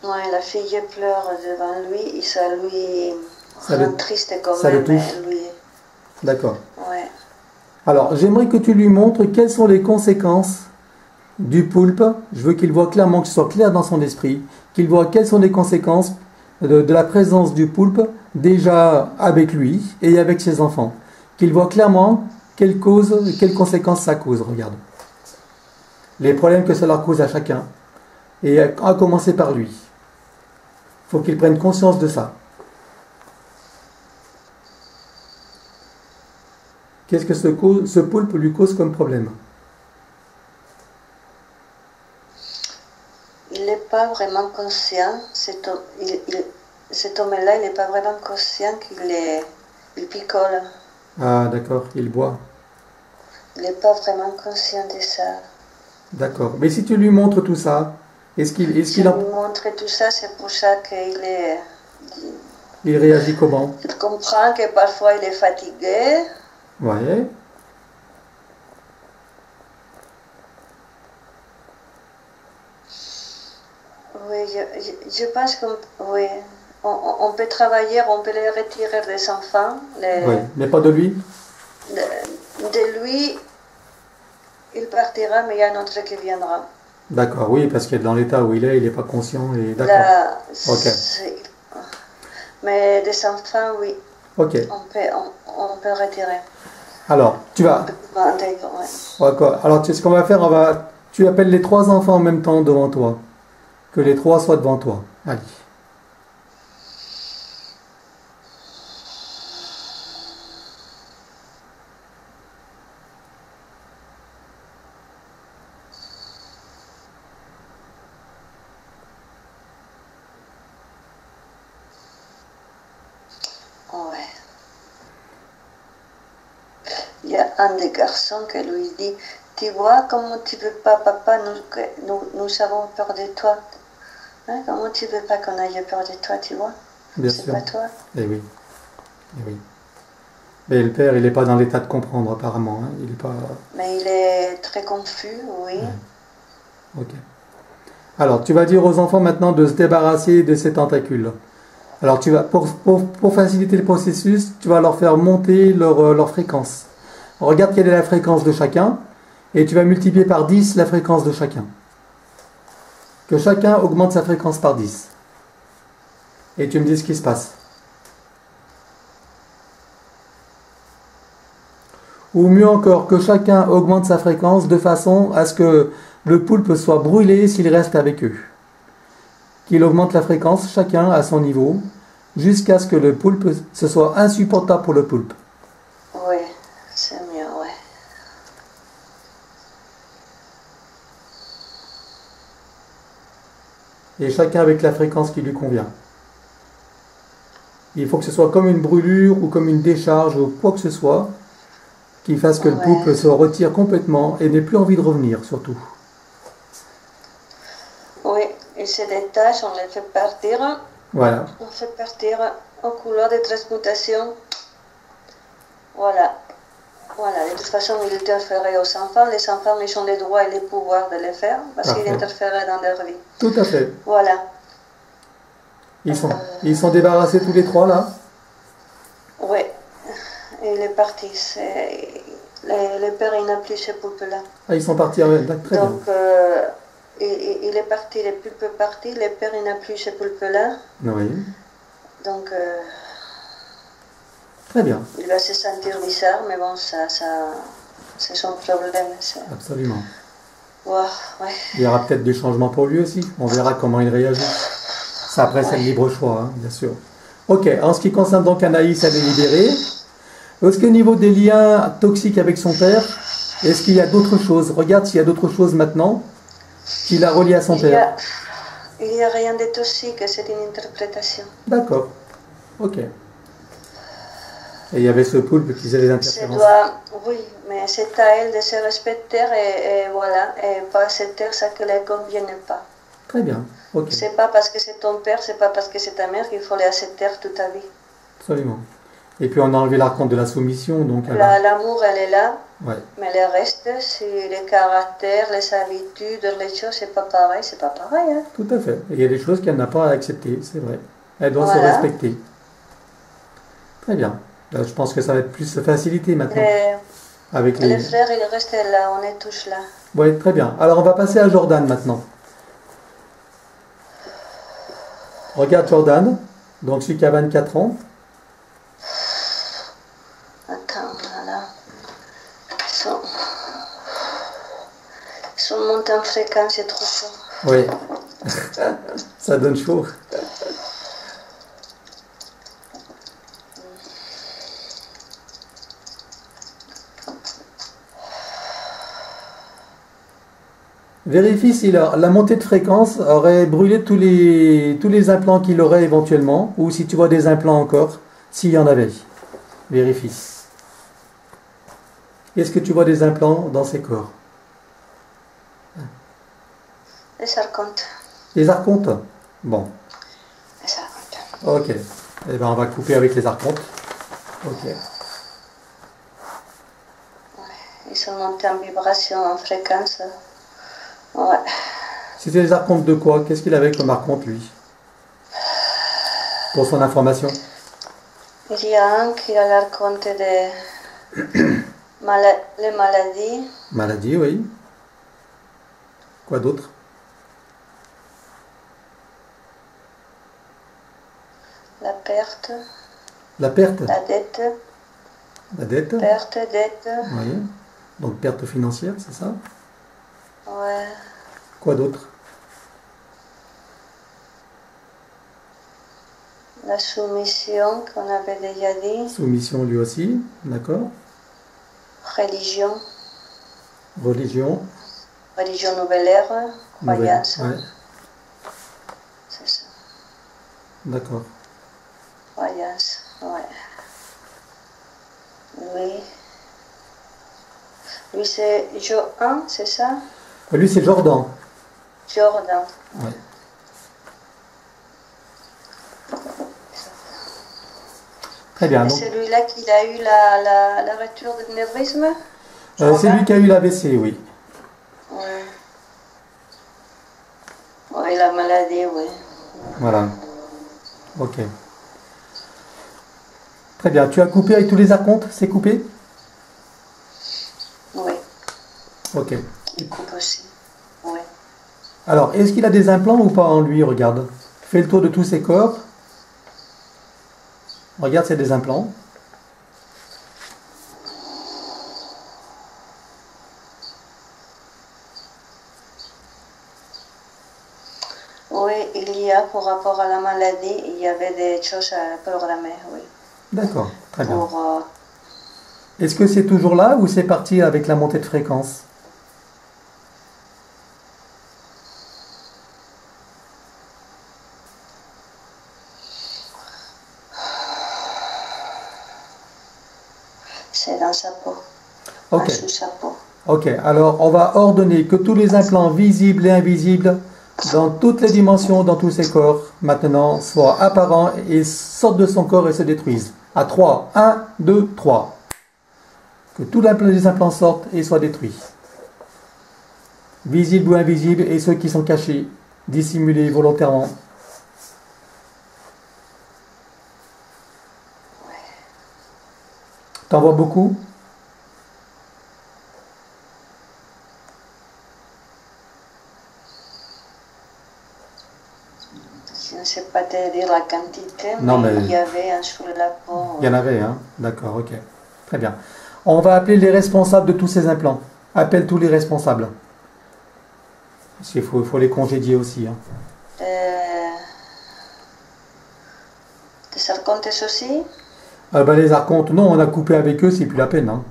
Ouais, la fille pleure devant lui et ça lui Ça rend le, triste quand ça le même. touche. Lui. D'accord. Ouais. Alors, j'aimerais que tu lui montres quelles sont les conséquences du poulpe. Je veux qu'il voit clairement, que ce soit clair dans son esprit, qu'il voit quelles sont les conséquences de la présence du poulpe déjà avec lui et avec ses enfants. Qu'il voit clairement quelles causes, quelles conséquences ça cause. Regarde. Les problèmes que cela cause à chacun. Et à commencer par lui. Il faut qu'il prenne conscience de ça. Qu'est-ce que ce poulpe lui cause comme problème? Il n'est pas vraiment conscient, cet homme-là, il n'est pas vraiment conscient il picole. Ah, d'accord, il boit. Il n'est pas vraiment conscient de ça. D'accord. Mais si tu lui montres tout ça, est-ce Si qu'il je lui montre tout ça, c'est pour ça il réagit comment? il comprend que parfois il est fatigué. Ouais. Oui, je pense qu'on oui, on peut travailler, on peut les retirer des enfants. Oui, mais pas de lui? De lui, il partira, mais il y a un autre qui viendra. D'accord, oui, parce que dans l'état où il n'est pas conscient et d'accord. Là, Ok. Mais des enfants, oui, Ok. on peut retirer. Alors, tu vas. Ouais. D'accord. Alors, tu sais ce qu'on va faire? Tu appelles les 3 enfants en même temps devant toi. Que les 3 soient devant toi. Allez. Ouais. Il y a un des garçons qui lui dit, tu vois comment tu veux pas, papa, nous avons peur de toi. Hein, comment tu veux pas qu'on ait peur de toi, tu vois? Bien C'est sûr. pas toi. Eh oui. Eh oui. Mais le père, il n'est pas dans l'état de comprendre apparemment. Hein. Il est pas. Mais il est très confus, oui. Ouais. Ok. Alors, tu vas dire aux enfants maintenant de se débarrasser de ces tentacules. Alors, tu vas, pour faciliter le processus, tu vas leur faire monter leur fréquence. Regarde quelle est la fréquence de chacun, et tu vas multiplier par 10 la fréquence de chacun. Que chacun augmente sa fréquence par 10. Et tu me dis ce qui se passe. Ou mieux encore, que chacun augmente sa fréquence de façon à ce que le poulpe soit brûlé s'il reste avec eux. Qu'il augmente la fréquence, chacun à son niveau, jusqu'à ce que le poulpe, ce soit insupportable pour le poulpe. Oui, c'est mieux, ouais. Et chacun avec la fréquence qui lui convient. Il faut que ce soit comme une brûlure ou comme une décharge ou quoi que ce soit qui fasse que le poulpe se retire complètement et n'ait plus envie de revenir, surtout. Oui, et ces détaches, on les fait partir. Voilà. On fait partir en couleur de transmutation. Voilà. Voilà, de toute façon, il interférait aux enfants. Les enfants, ils ont les droits et les pouvoirs de le faire parce qu'il interférait dans leur vie. Tout à fait. Voilà. Ils sont débarrassés tous les 3 là? Oui. Il est parti. Le père, il n'a plus ce poulpe-là. Ah, ils sont partis avec. Très Donc, bien. il est parti, le poulpe est parti. Le père, il n'a plus ce poulpe-là. Oui. Donc, très bien. Il va se sentir bizarre, mais bon, ça c'est son problème. Absolument. Ouais. Il y aura peut-être des changements pour lui aussi. On verra comment il réagit. Ça, après, c'est le libre choix, hein, bien sûr. Ok, en ce qui concerne donc Anaïs, elle est libérée. Est-ce qu'au niveau des liens toxiques avec son père, est-ce qu'il y a d'autres choses? Regarde s'il y a d'autres choses maintenant qui la relient à son père. Il n'y a rien de toxique, c'est une interprétation. D'accord. Ok. Et il y avait ce poulpe qui faisait les interférences. Oui, mais c'est à elle de se respecter et voilà, et pas accepter ça qui ne lui convient pas. Très bien. Ok. C'est pas parce que c'est ton père, c'est pas parce que c'est ta mère qu'il faut les accepter toute ta vie. Absolument. Et puis on a enlevé l'archonte de la soumission, donc. L'amour, elle est là. Ouais, Mais le reste, c'est les caractères, les habitudes, les choses, c'est pas pareil, hein. tout à fait. Et il y a des choses qu'elle n'a pas à accepter, c'est vrai. Elle doit se Voilà. respecter. Très bien. Je pense que ça va être plus facilité maintenant. Les, Avec les les... frères, ils restent là, on est tous là. Oui, très bien. Alors on va passer à Jordan maintenant. Regarde Jordan, donc celui qui a 24 ans. Attends, voilà. Ils sont montés en fréquence, c'est trop chaud. Oui, ça donne chaud. Vérifie si la montée de fréquence aurait brûlé tous les implants qu'il aurait éventuellement, ou si tu vois des implants encore, s'il y en avait. Vérifie. Est-ce que tu vois des implants dans ces corps? Les archontes. Les archontes? Bon, Les archontes. ok. Eh bien, on va couper avec les archontes. Ok. Ils sont montés en vibration, en fréquence. Ouais. C'était les archontes de quoi? Qu'est-ce qu'il avait comme archonte, lui? Pour son information. Il y a un qui a l'archonte de les maladies, Maladie, oui. Quoi d'autre? la perte, La perte? la dette, La dette? perte, dette. Oui. Donc perte financière, c'est ça? Ouais. Quoi d'autre? La soumission qu'on avait déjà dit, Soumission lui aussi, d'accord. religion, Religion. religion nouvelle ère, croyance, Ouais, c'est ça, d'accord. croyance, ouais. Lui c'est Johan, c'est ça? Lui, c'est Jordan. Jordan. Ouais. Très bien. Et Donc, celui-là qui a eu la rupture de névrisme? c'est lui qui a eu l'AVC, oui. Ouais. Oui, la maladie, oui. Voilà. Ok. Très bien. Tu as coupé avec tous les archontes? C'est coupé? Oui, Ok. il coupe aussi. Oui. Alors, est-ce qu'il a des implants ou pas en lui? Regarde. Fais le tour de tous ses corps. Regarde, c'est des implants. Oui, il y a, pour rapport à la maladie, il y avait des choses à programmer, oui. D'accord. Très bien. Pour, Est-ce que c'est toujours là ou c'est parti avec la montée de fréquence? c'est dans sa peau, Ok. sous sa peau. Ok. Alors, on va ordonner que tous les implants visibles et invisibles, dans toutes les dimensions, dans tous ses corps, maintenant, soient apparents et sortent de son corps et se détruisent. À 3. 1, 2, 3. Que tous les implants sortent et soient détruits. Visibles ou invisibles, et ceux qui sont cachés, dissimulés volontairement. T'en vois beaucoup? Je ne sais pas te dire la quantité, Non, mais mais- il y avait un sur la peau. Il y en avait, hein? D'accord, ok. Très bien. On va appeler les responsables de tous ces implants. Appelle tous les responsables. Parce qu'il faut les congédier aussi. Hein. Des archontes aussi? Les archontes, non, on a coupé avec eux, c'est plus la peine. Hein.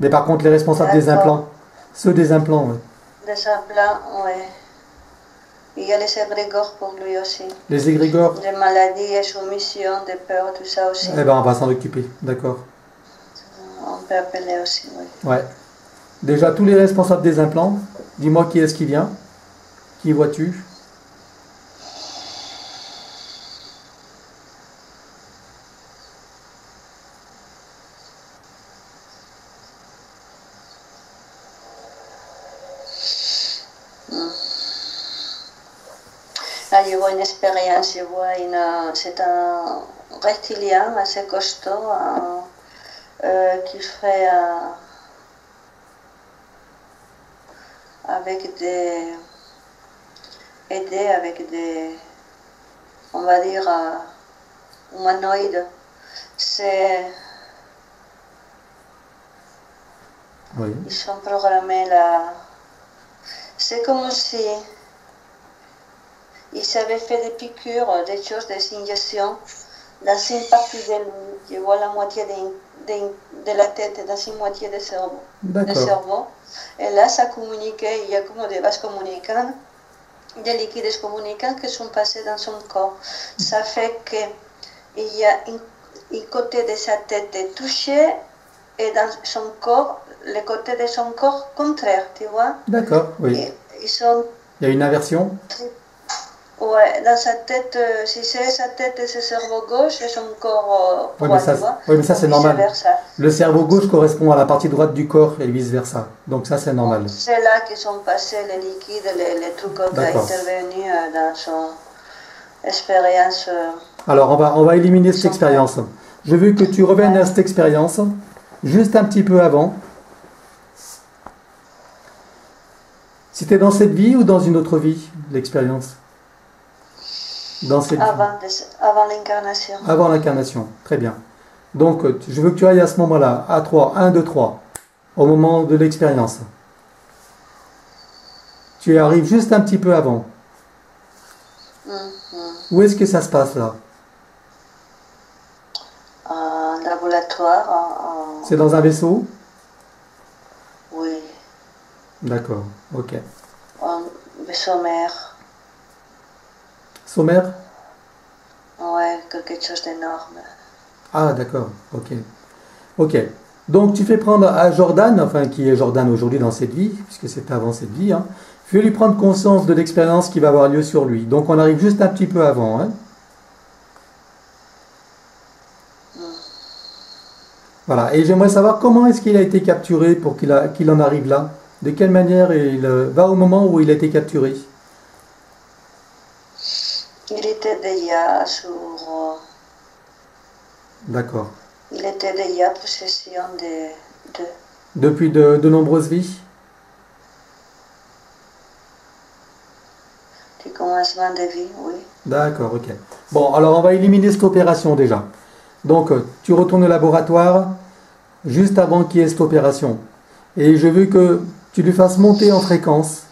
Mais par contre, les responsables des D'accord. implants, ceux des implants, ouais. Des implants, oui. Il y a les égrégores pour lui aussi. Les égrégores, Des maladies, des soumissions, des peurs, tout ça aussi. eh ben, on va s'en occuper, d'accord. On peut appeler aussi, oui. Ouais. Déjà, tous les responsables des implants, dis-moi qui est-ce qui vient. Qui vois-tu? Là, je vois une expérience, c'est un reptilien assez costaud qui ferait aider avec des, on va dire, humanoïdes. Oui. Ils sont programmés là. C'est comme si ils avaient fait des piqûres, des choses, des injections dans une partie de lui. Je vois la moitié de la tête et dans une moitié du cerveau. D'accord. Et là, ça communiquait, il y a comme des vases communicants, des liquides communicants qui sont passés dans son corps. Ça fait qu'il y a un côté de sa tête touché et dans son corps, le côté de son corps contraire, tu vois. D'accord, oui. Ils sont... Il y a une inversion? Ouais, dans sa tête, si c'est sa tête et son cerveau gauche et son corps droit, tu vois. Oui, mais ça c'est normal. Versa. Le cerveau gauche correspond à la partie droite du corps et vice-versa. Donc ça c'est normal. C'est là qu'ils sont passés les liquides, les trucs qui ont intervenu dans son expérience. Alors on va éliminer cette expérience. Je veux que tu reviennes à cette expérience, juste un petit peu avant. C'était dans cette vie ou dans une autre vie, l'expérience? Dans cette vie. Avant l'incarnation. Avant l'incarnation, très bien. Donc, je veux que tu ailles à ce moment-là, à 3, 1, 2, 3, au moment de l'expérience. Tu arrives juste un petit peu avant. Où est-ce que ça se passe là? En laboratoire. C'est dans un vaisseau? Oui. D'accord, ok. Un vaisseau mère. Sommaire? Ouais, quelque chose d'énorme. Ah, d'accord, ok. Ok. Donc, tu fais prendre à Jordan, enfin, qui est Jordan aujourd'hui dans cette vie, puisque c'était avant cette vie, hein, fais lui prendre conscience de l'expérience qui va avoir lieu sur lui. Donc, on arrive juste un petit peu avant, hein. Voilà. Et j'aimerais savoir comment est-ce qu'il a été capturé pour qu'il en arrive là. De quelle manière il va au moment où il a été capturé? Il était déjà sur... D'accord. Il était déjà en possession de... Depuis de nombreuses vies? Du commencement de vie, oui. D'accord, ok. Bon, alors on va éliminer cette opération déjà. Donc, tu retournes au laboratoire juste avant qu'il y ait cette opération. Et je veux que tu lui fasses monter en fréquence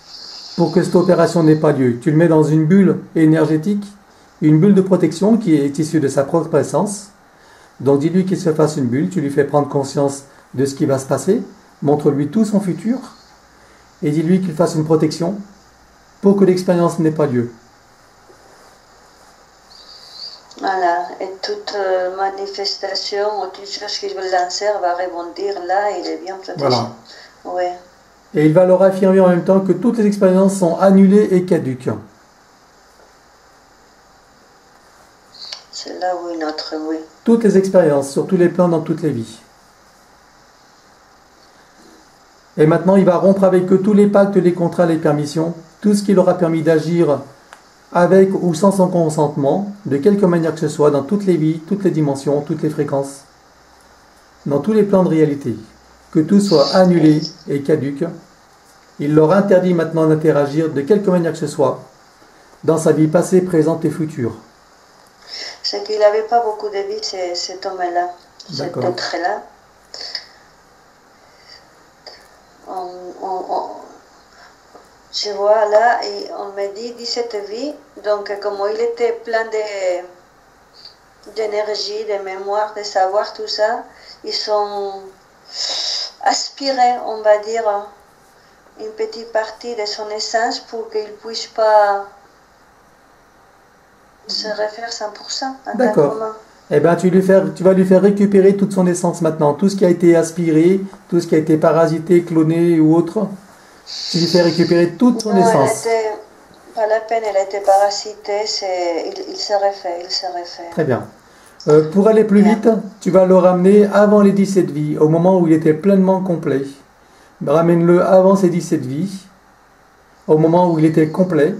pour que cette opération n'ait pas lieu. Tu le mets dans une bulle énergétique, une bulle de protection qui est issue de sa propre essence. Donc dis-lui qu'il se fasse une bulle, tu lui fais prendre conscience de ce qui va se passer, montre-lui tout son futur, et dis-lui qu'il fasse une protection pour que l'expérience n'ait pas lieu. Voilà, et toute manifestation ou toute chose qu'il veut lancer va rebondir là, il est bien protégé. Voilà. Ouais. Et il va leur affirmer en même temps que toutes les expériences sont annulées et caduques. C'est là où notre oui. Toutes les expériences, sur tous les plans, dans toutes les vies. Et maintenant, il va rompre avec eux tous les pactes, les contrats, les permissions, tout ce qui leur a permis d'agir avec ou sans son consentement, de quelque manière que ce soit, dans toutes les vies, toutes les dimensions, toutes les fréquences, dans tous les plans de réalité. Que tout soit annulé et caduque. Il leur interdit maintenant d'interagir de quelque manière que ce soit dans sa vie passée, présente et future. C'est qu'il n'avait pas beaucoup de vie, cet homme-là, cet être-là. Je vois là, et on me dit 17 vies, donc comme il était plein d'énergie, de mémoire, de savoir, tout ça, ils sont aspirés, on va dire, une petite partie de son essence pour qu'il ne puisse pas se refaire 100%. D'accord. Eh bien, tu vas lui faire récupérer toute son essence maintenant. Tout ce qui a été aspiré, tout ce qui a été parasité, cloné ou autre, tu lui fais récupérer toute son essence. Pas la peine, elle a été parasitée, il se refait. Très bien. Pour aller plus vite, tu vas le ramener avant les 17 vies, au moment où il était pleinement complet. Ramène-le avant ces 17 vies, au moment où il était complet.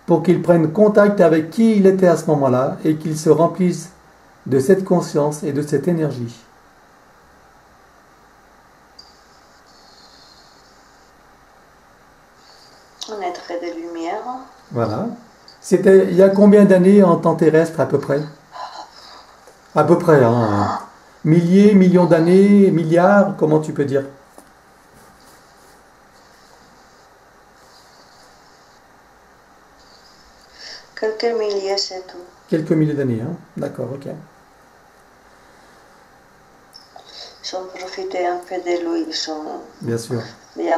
pour qu'il prenne contact avec qui il était à ce moment-là et qu'il se remplisse de cette conscience et de cette énergie. Un être de lumière. Voilà. C'était il y a combien d'années en temps terrestre à peu près? À peu près, hein. Milliers, millions d'années, milliards, comment tu peux dire? Quelques milliers, c'est tout. Quelques milliers d'années, hein. D'accord, ok. Ils ont profité un peu de lui, ils ont Bien sûr.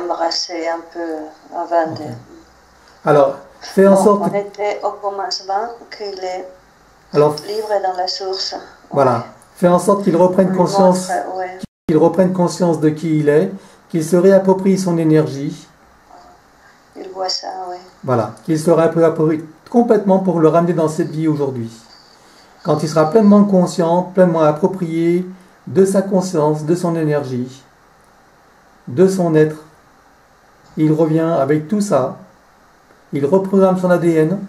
embrassé un peu avant Ok. de... Alors, fais en Bon, sorte... on était au commencement qu'il est Alors, libre dans la source. voilà. Fais en sorte qu'il reprenne On lui conscience, montre, ouais. qu'il reprenne conscience de qui il est, qu'il se réapproprie son énergie, Il voit ça, oui. voilà, qu'il se réapproprie complètement pour le ramener dans cette vie aujourd'hui. Quand il sera pleinement conscient, pleinement approprié de sa conscience, de son énergie, de son être, il revient avec tout ça, il reprogramme son ADN,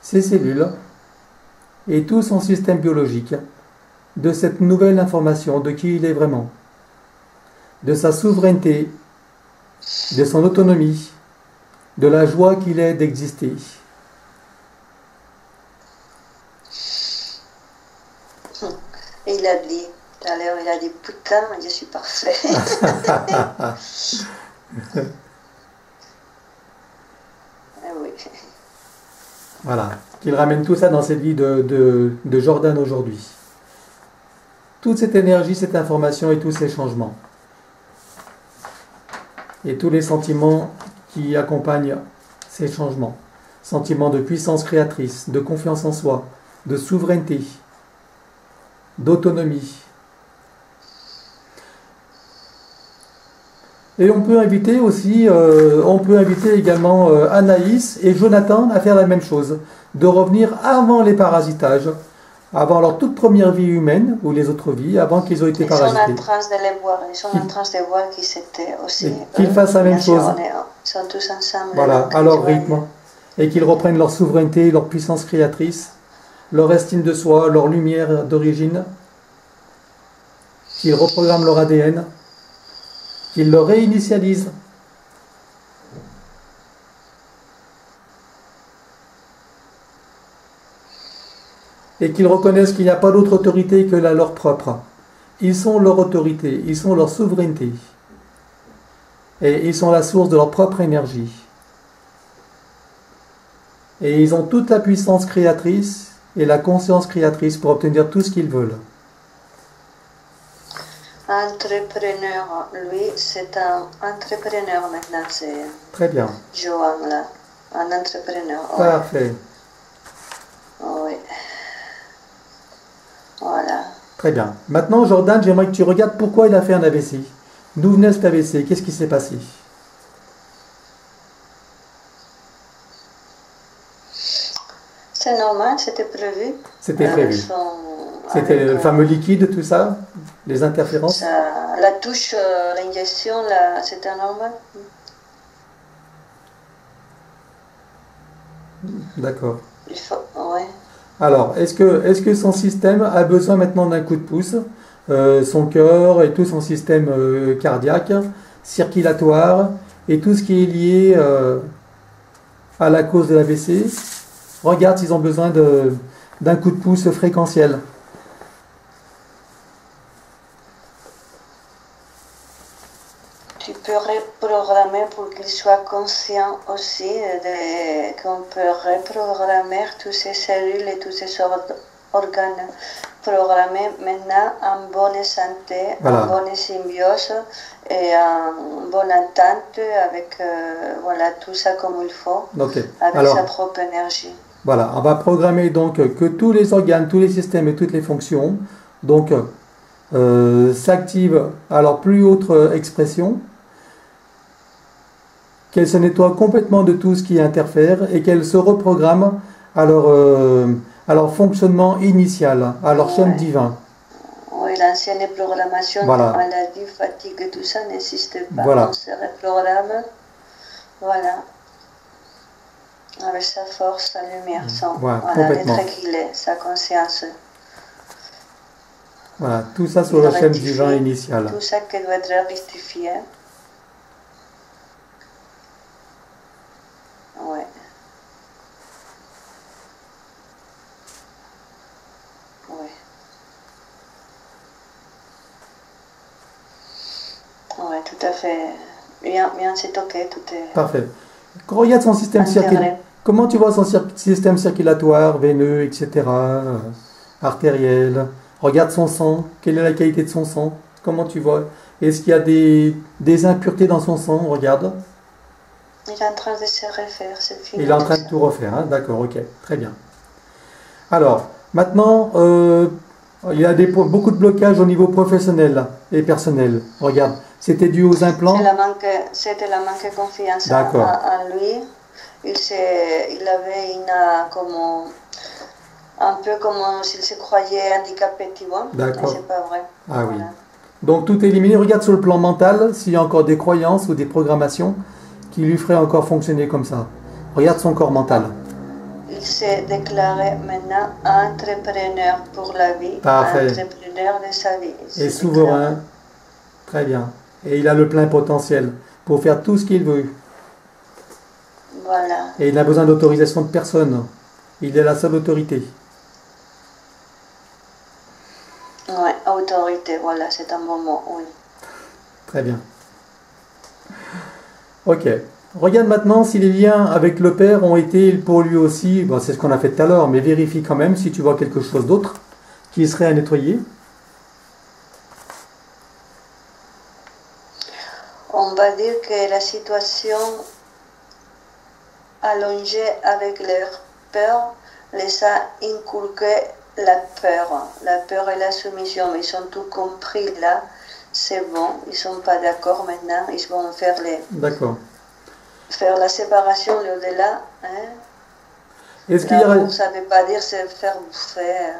ses cellules et tout son système biologique de cette nouvelle information de qui il est vraiment, de sa souveraineté, de son autonomie, de la joie qu'il est d'exister. Et il a dit, tout à l'heure, il a dit, putain, je suis parfait. Ah oui. Voilà, qu'il ramène tout ça dans cette vie de Jordan aujourd'hui. Toute cette énergie, cette information et tous ces changements. Et tous les sentiments qui accompagnent ces changements. Sentiments de puissance créatrice, de confiance en soi, de souveraineté, d'autonomie. Et on peut inviter aussi, également Anaïs et Jonathan à faire la même chose, de revenir avant les parasitages, avant leur toute première vie humaine, ou les autres vies, avant qu'ils aient été parasités. Ils sont en train de les voir, ils sont en train de voir qui c'était aussi. Et qu'ils fassent la même chose. Ils sont tous ensemble. Voilà, à leur rythme. Et qu'ils reprennent leur souveraineté, leur puissance créatrice, leur estime de soi, leur lumière d'origine, qu'ils reprogramment leur ADN, qu'ils le réinitialisent. Et qu'ils reconnaissent qu'il n'y a pas d'autre autorité que la leur propre. Ils sont leur autorité, ils sont leur souveraineté. Et ils sont la source de leur propre énergie. Et ils ont toute la puissance créatrice et la conscience créatrice pour obtenir tout ce qu'ils veulent. Entrepreneur, lui, c'est un entrepreneur maintenant, c'est Très bien. Johan là, un entrepreneur. Parfait. Oui. Voilà. Très bien. Maintenant, Jordan, j'aimerais que tu regardes pourquoi il a fait un AVC. D'où venait cet AVC? Qu'est-ce qui s'est passé? C'est normal, c'était prévu. C'était prévu. C'était le fameux liquide, tout ça? Les interférences? La touche, l'injection, c'était normal. D'accord. Il faut, ouais. Alors, est-ce que son système a besoin maintenant d'un coup de pouce? Son cœur et tout son système cardiaque, circulatoire et tout ce qui est lié à la cause de l'AVC. Regarde s'ils ont besoin d'un coup de pouce fréquentiel. Tu peux reprogrammer pour qu'il soit conscient aussi qu'on peut reprogrammer toutes ces cellules et tous ces organes. Programmer maintenant en bonne santé, Voilà. en bonne symbiose et en bonne entente avec voilà, tout ça comme il faut, Ok. avec Alors, sa propre énergie. voilà, on va programmer donc que tous les organes, tous les systèmes et toutes les fonctions donc s'activent à leur plus haute expression, qu'elles se nettoient complètement de tout ce qui interfère et qu'elles se reprogramment à leur fonctionnement initial, à leur chaîne divin. Oui, l'ancienne programmation Voilà. de maladie, fatigue, tout ça n'existe pas. Voilà. On se reprogramme. Voilà. avec sa force, sa lumière, son, Voilà, voilà, complètement. l'être qu'il est, sa conscience. Voilà, tout ça sur Il le schème rectifie divin initial. tout ça qui doit être rectifié. Ouais. Ouais. Ouais, tout à fait. Bien, bien, c'est ok, tout est Parfait. Regarde son système circulatoire. intégré. Comment tu vois son système circulatoire, veineux, etc., artériel. Regarde son sang. Quelle est la qualité de son sang? Comment tu vois? Est-ce qu'il y a des impuretés dans son sang? Regarde. Il est en train de se refaire, c'est fini. Il est en train de ça. tout refaire, hein. D'accord, ok, très bien. Alors, maintenant, il y a beaucoup de blocages au niveau professionnel et personnel. Regarde, c'était dû aux implants. C'était la manque de confiance D'accord. en lui. Il avait comme, un peu comme s'il se croyait handicapé, tu vois. D'accord. Mais c'est pas vrai. Ah oui. Voilà. Donc tout est éliminé. Regarde sur le plan mental s'il y a encore des croyances ou des programmations qui lui feraient encore fonctionner comme ça. Regarde son corps mental. Il s'est déclaré maintenant entrepreneur pour la vie, Parfait. entrepreneur de sa vie. Il Et s'est souverain. Très bien. Et il a le plein potentiel pour faire tout ce qu'il veut. déclaré. Voilà. Et il n'a besoin d'autorisation de personne. Il est la seule autorité. Ouais, autorité, voilà, c'est un bon mot, oui. Très bien. Ok. Regarde maintenant si les liens avec le Père ont été pour lui aussi, bon, c'est ce qu'on a fait tout à l'heure, mais vérifie quand même si tu vois quelque chose d'autre qui serait à nettoyer. On va dire que la situation allongée avec leur peur les a inculqué la peur et la soumission. Ils ont tout compris là, c'est bon, ils ne sont pas d'accord maintenant, ils vont faire, D'accord. faire la séparation, l'au-delà. Hein. Est-ce qu'il y a... L'amour, ça ne veut pas dire se faire bouffer.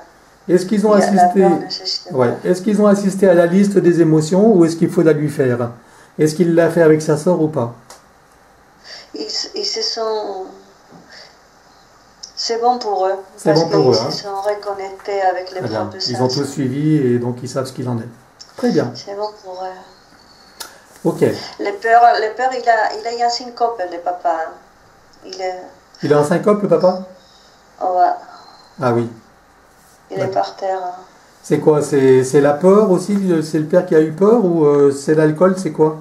Est-ce qu'ils ont La assisté... peur n'existe pas. Ouais. Est-ce qu'ils ont assisté à la liste des émotions ou est-ce qu'il faut la lui faire? Est-ce qu'il l'a fait avec sa sœur ou pas? Ils se sont... C'est bon pour eux. C'est bon pour eux, Parce hein. qu'ils se sont reconnectés avec les Très bien. propres Ils ont sens. tout suivi et donc ils savent ce qu'il en est. Très bien. C'est bon pour eux. Ok. Le père, il a un syncope, le papa. Il est, Il est en syncope, le papa? ouais, Ah oui. il est par terre. C'est quoi? C'est la peur aussi? C'est le père qui a eu peur ou c'est l'alcool? C'est quoi?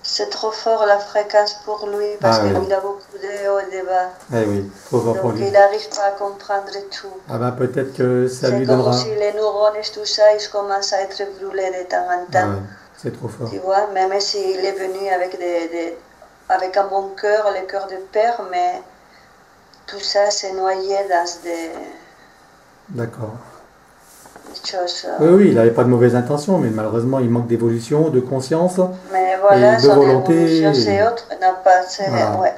C'est trop fort la fréquence pour lui parce Ah, qu'il oui. a beaucoup de hauts et de bas. Eh oui, trop fort pour Donc lui. il n'arrive pas à comprendre tout. Ah ben peut-être que ça C'est lui comme donnera... si les neurones et tout ça, ils commencent à être brûlés de temps en Ah temps. ouais, c'est trop fort. Tu vois, même s'il est venu avec, avec un bon cœur, le cœur de père, mais tout ça s'est noyé dans D'accord. des choses. Oui, oui, il n'avait pas de mauvaises intentions, mais malheureusement, il manque d'évolution, de conscience. Mais voilà, Et de son volonté, évolution, et- c'est autre. N'a pas, c'est, Voilà. ouais.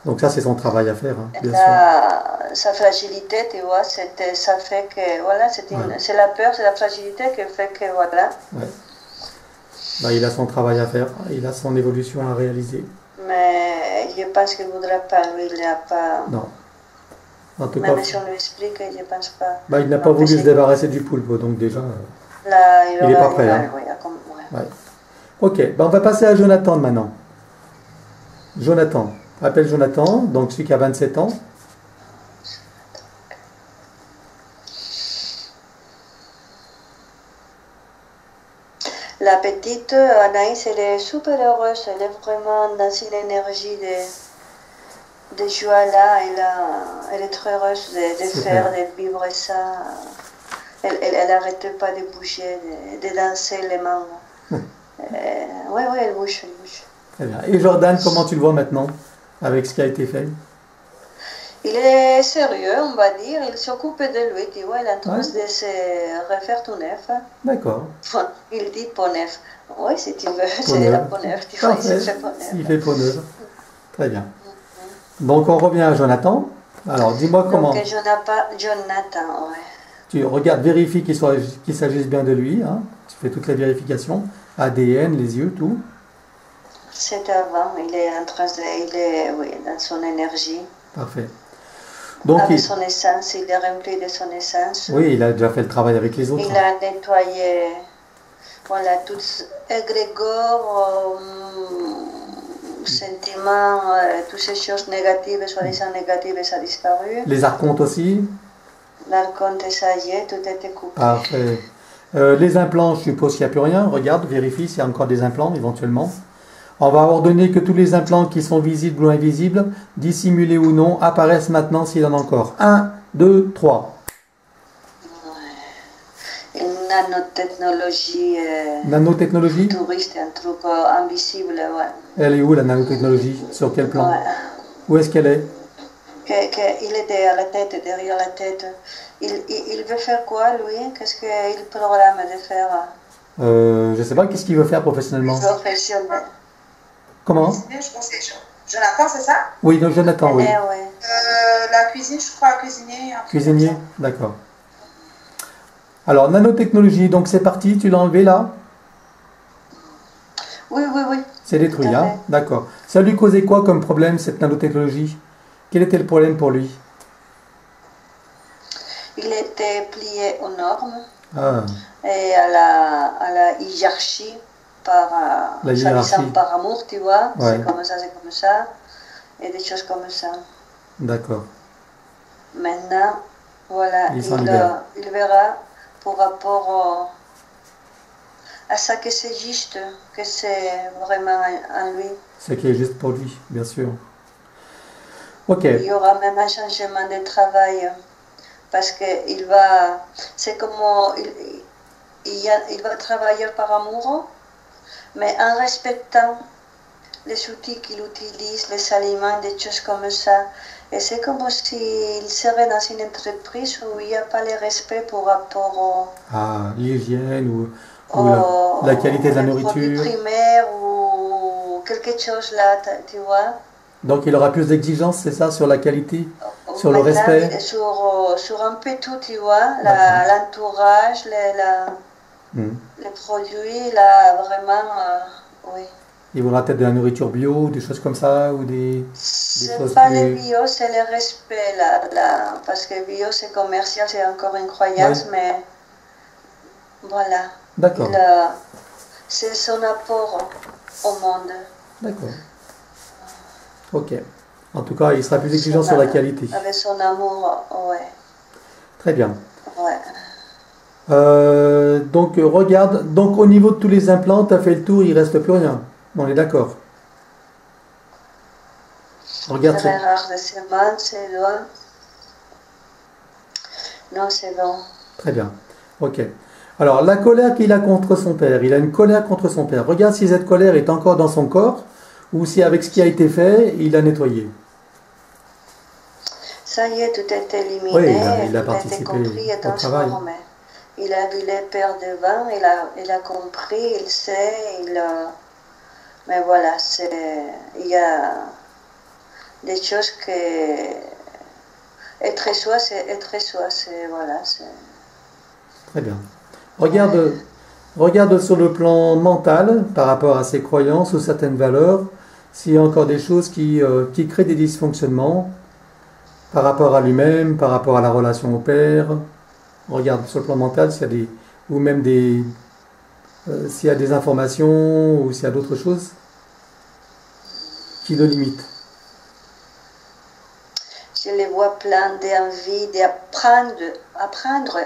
Donc ça, c'est son travail à faire, hein, bien sûr. Sa fragilité, tu vois, ça fait que, voilà, Ouais. c'est la peur, c'est la fragilité qui fait que, voilà. Ouais. Bah, il a son travail à faire, il a son évolution à réaliser. Mais je pense qu'il ne voudra pas, lui, il n'a pas... Non. En tout cas, Même si on lui explique, je ne pense pas. bah, il n'a pas voulu se débarrasser du poulpe, donc déjà... Là, Il est pas prêt, hein. oui, ouais. Ouais. Ok, bah, on va passer à Jonathan maintenant. Jonathan. Appelle Jonathan, donc celui qui a 27 ans. La petite Anaïs, elle est super heureuse, elle est vraiment dans une énergie de joie là, elle est très heureuse de Super. faire, de vivre ça. Elle n'arrête pas de bouger, de danser les mains. Oui, elle bouge, elle bouge. Très bien. Et Jordan, comment tu le vois maintenant, avec ce qui a été fait? Il est sérieux, on va dire, il s'occupe de lui, tu vois, il est en train Ouais. de se refaire tout neuf. D'accord. Enfin, il dit peau neuf. Oui, si tu veux, Peau c'est neuve. la peau neuve, tu vois, il Parfait. se fait peau neuve. Il fait peau neuve. Très bien. Donc on revient à Jonathan. Alors dis-moi comment. Donc, Jonathan, ouais. Tu regardes, vérifie qu'il s'agisse bien de lui. Hein. Tu fais toutes les vérifications. ADN, les yeux, tout. C'est avant, il est en train de, il est, oui, dans son énergie. Parfait. Donc, Avec son essence, il est rempli de son essence. oui, il a déjà fait le travail avec les autres. Il a nettoyé, voilà, tout égrégore, sentiments, toutes ces choses négatives, soi-disant négatives, ça a disparu. Les archontes aussi. L'archonte, ça y est, tout était coupé. Parfait. Les implants, je suppose qu'il n'y a plus rien. Regarde, vérifie s'il y a encore des implants, éventuellement. On va ordonner que tous les implants qui sont visibles ou invisibles, dissimulés ou non, apparaissent maintenant s'il y en a encore. 1, 2, 3. Une nanotechnologie. Nanotechnologie? Touriste, un truc invisible, ouais. Elle est où la nanotechnologie? Sur quel plan? Ouais. Où est-ce qu'elle est? Il est derrière la tête, derrière la tête. Il veut faire quoi, lui? Qu'est-ce qu'il programme de faire? Je ne sais pas, qu'est-ce qu'il veut faire professionnellement? Professionnel. Comment? Je pense que c'est Jonathan, c'est ça? Oui, donc Jonathan, oui. Ouais. La cuisine, je crois, cuisinier. Cuisinier, d'accord. Alors, nanotechnologie, donc c'est parti, tu l'as enlevé là? Oui. C'est détruit, Tout à hein? fait. D'accord. Ça lui causait quoi comme problème, cette nanotechnologie? Quel était le problème pour lui? Il était plié aux normes Ah, et à la hiérarchie La hiérarchie. soi-disant par amour, tu vois. Ouais. C'est comme ça, et des choses comme ça. d'accord. Maintenant, voilà, Il s'en libère. il verra par rapport à ça que c'est juste, que c'est vraiment en lui. Ce qui est juste pour lui, bien sûr. Ok. Il y aura même un changement de travail parce que il va, c'est comme il va travailler par amour, mais en respectant les outils qu'il utilise, les aliments, des choses comme ça. Et c'est comme s'il serait dans une entreprise où il n'y a pas le respect par rapport Ah, l'hygiène ou la qualité de la produits nourriture. primaires ou quelque chose là, tu vois. Donc il aura plus d'exigences, c'est ça, sur la qualité, sur le Maintenant, respect? sur un peu tout, tu vois, D'accord. l'entourage, les produits, là, vraiment, oui. Il voudra peut-être de la nourriture bio, des choses comme ça, ou des C'est choses pas plus... le bio, c'est le respect, là, parce que bio, c'est commercial, c'est encore une croyance, Oui. mais voilà. D'accord, C'est son apport au monde. d'accord. Ok. En tout cas, il sera plus exigeant sur la qualité. Avec son amour, ouais. Très bien. Ouais. Donc regarde, donc au niveau de tous les implants, tu as fait le tour, il reste plus rien. On est d'accord. Regarde Très ça. rare de ses mains, ses doigts. Non, c'est bon. Très bien. Ok. Alors la colère qu'il a contre son père, il a une colère contre son père. Regarde si cette colère est encore dans son corps ou si avec ce qui a été fait, il a nettoyé. Ça y est, tout est éliminé, Oui, il a tout a été participé compris et au travail. transformé. Il a vu les pères devant, il a compris, il sait, mais voilà, il y a des choses que être soi, c'est être soi, c'est voilà, c'est. Très bien. Regarde sur le plan mental, par rapport à ses croyances ou certaines valeurs, s'il y a encore des choses qui créent des dysfonctionnements par rapport à lui-même, par rapport à la relation au père. Regarde sur le plan mental s'il y a des, ou même s'il y a des informations ou s'il y a d'autres choses qui le limitent. Je les vois plein d'envie d'apprendre,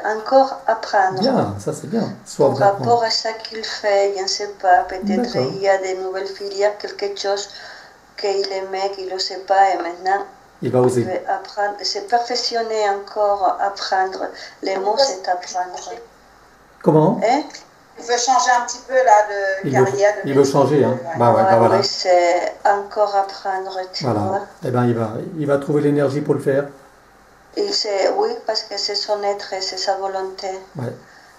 encore apprendre. Bien, ça c'est bien. Soif Par rapport d'apprendre. à ça qu'il fait, je ne sais pas, peut-être D'accord. il y a des nouvelles filières, quelque chose qu'il aimait, qu'il ne sait pas, et maintenant Il va il oser. veut apprendre, se perfectionner encore, apprendre. Les mots, c'est apprendre. Comment? Hein? Il veut changer un petit peu là de carrière. Il veut changer, hein. Bah ouais, bah voilà. Oui, c'est encore apprendre, tu vois. Voilà. Eh ben il va trouver l'énergie pour le faire. Oui, parce que c'est son être, c'est sa volonté. Ouais.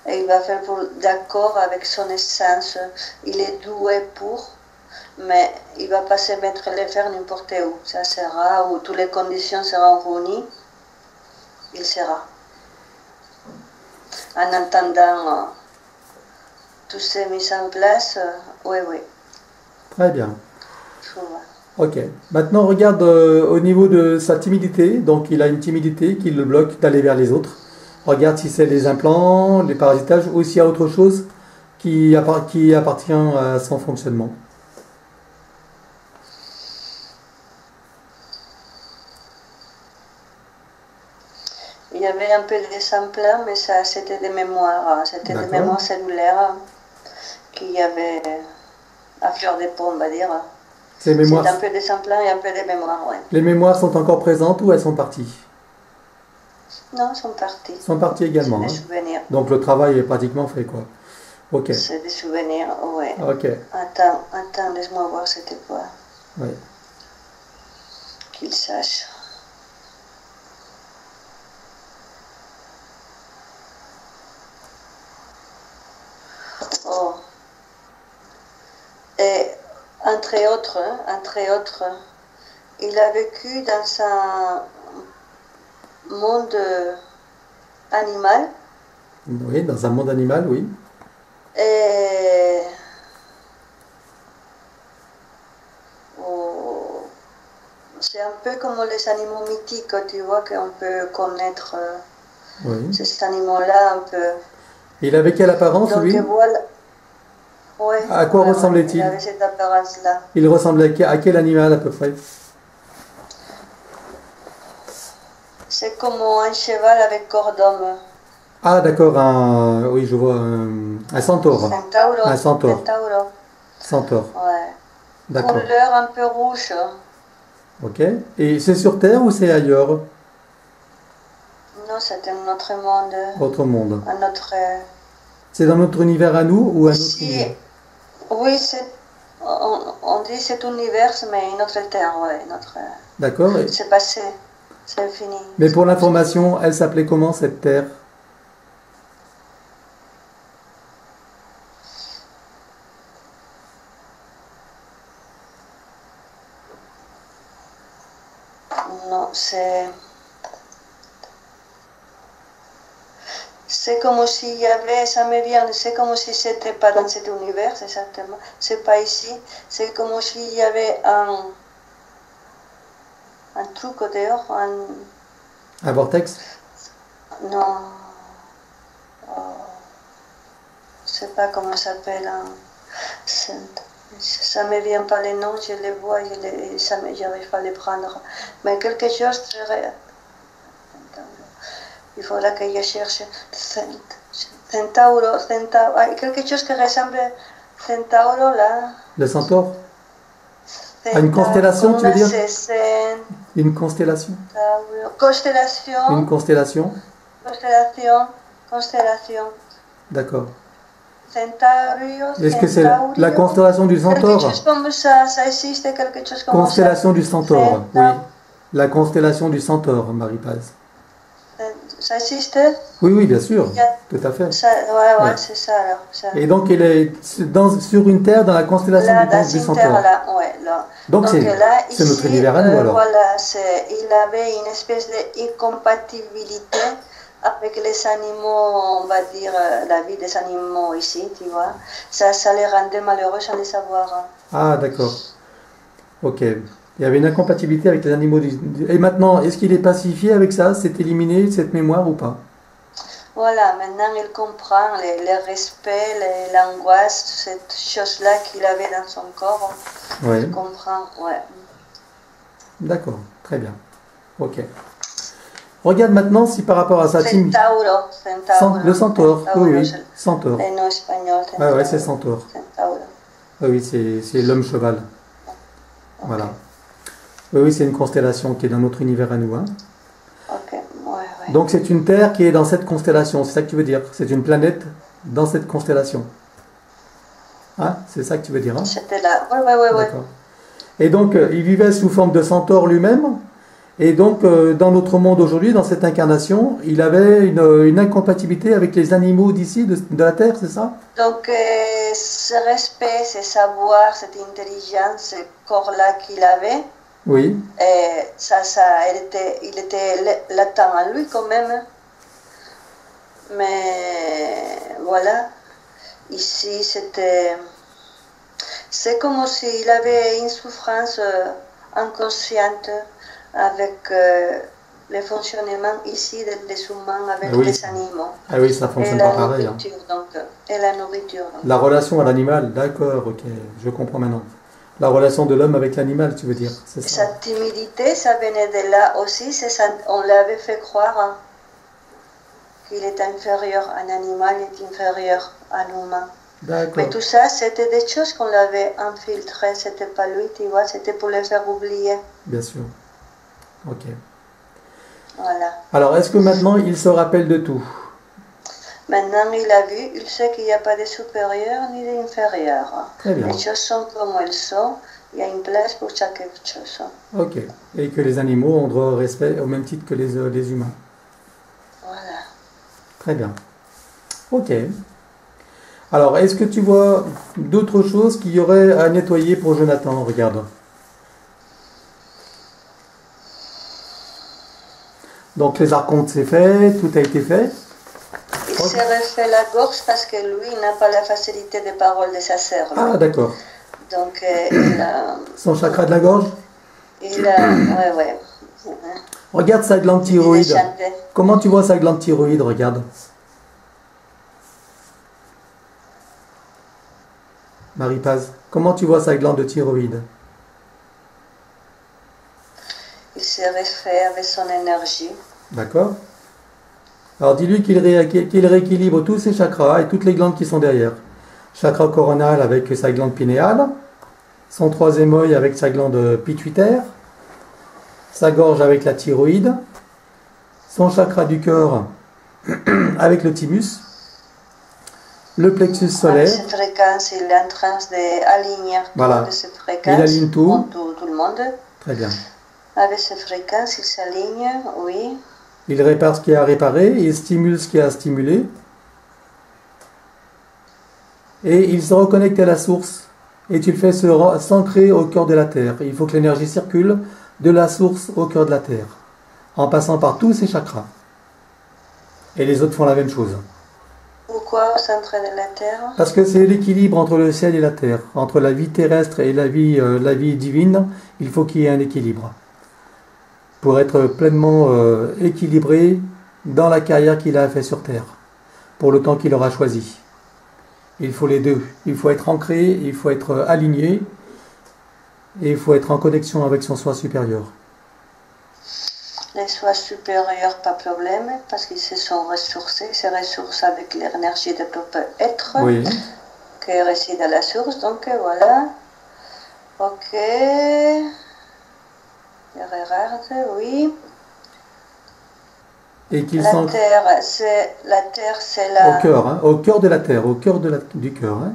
Et il va faire d'accord avec son essence. Il est doué pour, mais il ne va pas se mettre à le faire n'importe où. Ça sera, où toutes les conditions seront réunies, il sera. En attendant tout s'est mis en place. Oui, oui. Très bien. Je vois. Ok. Maintenant, regarde au niveau de sa timidité. Donc, il a une timidité qui le bloque d'aller vers les autres. Regarde si c'est les implants, les parasitages, ou s'il y a autre chose qui appartient à son fonctionnement. Il y avait un peu des implants, mais ça, c'était des mémoires. C'était des D'accord. mémoires cellulaires qu'il y avait à fleur de peau, on va dire. Ces mémoires, C'est un peu des implants et un peu des mémoires, oui. les mémoires sont encore présentes ou elles sont parties? Non, ils sont partis. Elles sont parties C'est également. des Hein. souvenirs. Donc, le travail est pratiquement fait, quoi. Ok. C'est des souvenirs, oui. Ok. Attends, laisse-moi voir c'était quoi. Oui. Qu'il sache. Oh. Et entre autres, il a vécu dans un monde animal Oui, dans un monde animal, oui. et oh, c'est un peu comme les animaux mythiques, tu vois, qu'on peut connaître Oui. ces animaux-là un peu. Il avait quelle apparence, Donc lui? voilà. Ouais, À quoi ouais, ressemblait-il? il avait cette apparence-là. Il ressemblait à quel animal à peu près? C'est comme un cheval avec corps d'homme. Ah, d'accord, oui, je vois, un centaure. Centauro. Un centaure. Centauro. Centaure, Ouais. d'accord. Couleur un peu rouge. Ok. Et c'est sur Terre ou c'est ailleurs? Non, c'est un autre monde. Autre monde. Un autre. C'est dans notre univers à nous ou un autre Ici, univers? oui, on dit cet univers, mais une autre terre, ouais, une autre. D'accord. C'est passé, c'est fini. Mais pour l'information, elle s'appelait comment cette Terre? Non, c'est. C'est comme s'il y avait, ça me vient, c'est comme si c'était pas dans cet univers, exactement. C'est pas ici. C'est comme s'il y avait un truc au dehors, Un vortex? non, oh, je sais pas comment ça s'appelle. Ça me vient pas les noms, je les vois, j'arrive pas à les prendre. Mais quelque chose très. Il faudra que je cherche Centauro, quelque chose qui ressemble à Centauro là. Le centaure? Ah, une constellation, tu veux dire? Une constellation? Constellation. Une constellation? Constellation. D'accord. Centauro. Est-ce que c'est la constellation du Quelque centaure? chose comme ça existe, quelque chose comme Constellation du centaure, oui. Centaure. La constellation du centaure, Marie-Paz. Ça existe? Oui, oui, bien sûr, Il y a- tout à fait. ça, ouais, Ouais. c'est ça alors. Ça. Et donc, il est sur une Terre dans la constellation Là, dans du cette centaure. terre-là, ouais, là. Donc, c'est là, notre ici, univers à nous, alors. Voilà, il avait une espèce d'incompatibilité avec les animaux, on va dire, la vie des animaux ici, tu vois. Ça les rendait malheureux sans les savoir. Ah, d'accord. Ok. Il y avait une incompatibilité avec les animaux Et maintenant, est-ce qu'il est pacifié avec ça? C'est éliminé, cette mémoire ou pas? Voilà, maintenant il comprend le respect, l'angoisse, cette chose-là qu'il avait dans son corps. Oui. Il comprend, ouais. D'accord, très bien. Ok. Regarde maintenant si par rapport à sa timidité... Centauro. Le centaure, oui, oui, c'est centaure. le nom espagnol. Ah ouais, c'est centaure. Centauro. Ah oui, c'est l'homme cheval. Voilà. Oui, oui, c'est une constellation qui est dans notre univers à nous. Hein. Ok, ouais, ouais. Donc c'est une Terre qui est dans cette constellation, c'est ça que tu veux dire? C'est une planète dans cette constellation. Hein? C'est ça que tu veux dire? Hein? C'était là, ouais. D'accord. Et donc il vivait sous forme de centaure lui-même. Et donc dans notre monde aujourd'hui, dans cette incarnation, il avait une incompatibilité avec les animaux d'ici, de la Terre, c'est ça? Donc ce respect, ce savoir, cette intelligence, ce corps-là qu'il avait, Oui. et il était latent en lui quand même. Mais voilà, ici, c'est comme s'il avait une souffrance inconsciente avec le fonctionnement ici des humains avec Oui. les animaux. Ah oui, ça Et fonctionne la pas pareil. Hein. nourriture, donc. Et la nourriture. Donc. La relation à l'animal, d'accord, ok, je comprends maintenant. La relation de l'homme avec l'animal, tu veux dire, c'est ça? Sa timidité, ça venait de là aussi. On l'avait fait croire hein, qu'il est inférieur. Un animal est inférieur à l'humain. D'accord. Mais tout ça, c'était des choses qu'on l'avait infiltrées. C'était pas lui, tu vois. C'était pour le faire oublier. Bien sûr. Ok. Voilà. Alors, est-ce que maintenant, il se rappelle de tout? Maintenant, il a vu, il sait qu'il n'y a pas de supérieur ni d'inférieur. Très bien. Les choses sont comme elles sont. Il y a une place pour chaque chose. Ok. Et que les animaux ont droit au respect au même titre que les humains. Voilà. Très bien. Ok. Alors, est-ce que tu vois d'autres choses qu'il y aurait à nettoyer pour Jonathan? Regarde. Donc, les archontes, c'est fait, tout a été fait. Il s'est refait la gorge parce que lui, il n'a pas la facilité de parole de sa sœur. Ah, d'accord. Donc, il a... Son chakra de la gorge? Ouais. Regarde sa glande thyroïde. Comment tu vois sa glande thyroïde? Regarde. Marie-Paz, comment tu vois sa glande de thyroïde? Il s'est refait avec son énergie. D'accord. Alors dis-lui qu'il rééquilibre tous ses chakras et toutes les glandes qui sont derrière. Chakra coronal avec sa glande pinéale, son troisième œil avec sa glande pituitaire, sa gorge avec la thyroïde, son chakra du cœur avec le thymus, le plexus solaire. Avec cette fréquence, il est en train d'aligner Voilà. toutes ces fréquences. Il aligne tout. Tout le monde. Très bien. Avec ces fréquences, il s'aligne, oui. Il répare ce qu'il y a à réparer, il stimule ce qu'il y a à stimuler. Et il se reconnecte à la source. Et tu le fais s'ancrer au cœur de la Terre. Il faut que l'énergie circule de la source au cœur de la Terre. En passant par tous ces chakras. Et les autres font la même chose. Pourquoi au centre de la Terre? Parce que c'est l'équilibre entre le ciel et la Terre. Entre la vie terrestre et la vie divine, il faut qu'il y ait un équilibre. Pour être pleinement équilibré dans la carrière qu'il a fait sur Terre, pour le temps qu'il aura choisi. Il faut les deux. Il faut être ancré, il faut être aligné, et il faut être en connexion avec son soi supérieur. Les soins supérieurs, pas de problème, parce qu'ils se sont ressourcés, ils se ressourcent avec l'énergie de propre être, Oui. qui réside à la source, donc voilà. Ok. Oui. Et qu'ils La sont terre, c'est la... au cœur, hein, au cœur de la Terre, au cœur du cœur, hein,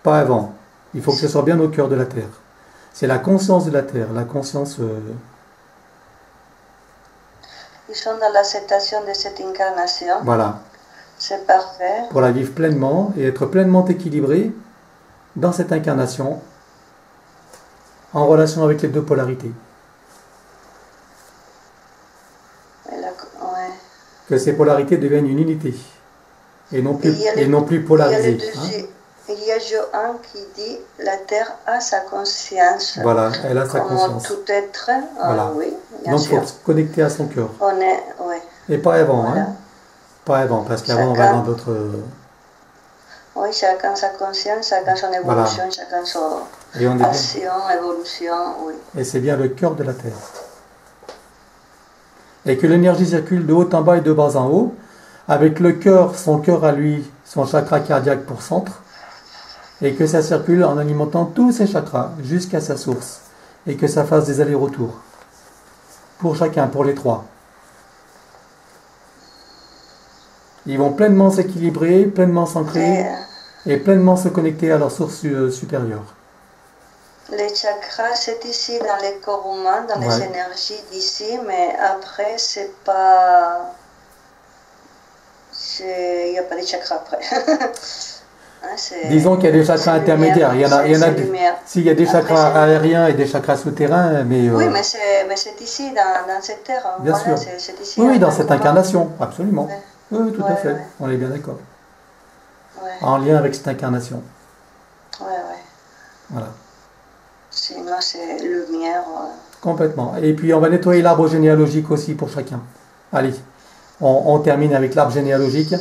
pas avant. Il faut que ce soit bien au cœur de la Terre. C'est la conscience de la Terre, la conscience... Ils sont dans l'acceptation de cette incarnation. Voilà. C'est parfait. Pour la vivre pleinement et être pleinement équilibré dans cette incarnation, en relation avec les deux polarités. Ouais. Que ces polarités deviennent une unité et non plus polarisées. Il y a Johan qui dit la Terre a sa conscience. Voilà, elle a sa comme conscience. Tout être, Voilà. oui, bien Donc sûr. il faut se connecter à son cœur. On est, oui. Et pas avant, Voilà. hein. Pas avant, parce qu'avant on va dans d'autres... Oui, chacun sa conscience, chacun son évolution, Voilà. chacun son Et on est action, évolution, oui. Et c'est bien le cœur de la Terre. Et que l'énergie circule de haut en bas et de bas en haut, avec le cœur, son cœur à lui, son chakra cardiaque pour centre, et que ça circule en alimentant tous ses chakras jusqu'à sa source, et que ça fasse des allers-retours. Pour chacun, pour les trois. Ils vont pleinement s'équilibrer, pleinement s'ancrer, et pleinement se connecter à leur source supérieure. Les chakras, c'est ici dans les corps humains, dans les énergies d'ici, mais après, c'est pas... Il n'y a pas de chakras après. Disons qu'il y a des chakras intermédiaires. S'il y a des chakras aériens et des chakras souterrains, mais... Oui, mais c'est ici, dans cette terre. Bien voilà, sûr. c'est ici, oui, dans cette incarnation, absolument. Ouais. Oui, tout à fait. Ouais. On est bien d'accord. Ouais. en lien avec cette incarnation. Ouais, ouais. Voilà. Sinon, c'est lumière. Complètement. Et puis on va nettoyer l'arbre généalogique aussi pour chacun. Allez, on termine avec l'arbre généalogique.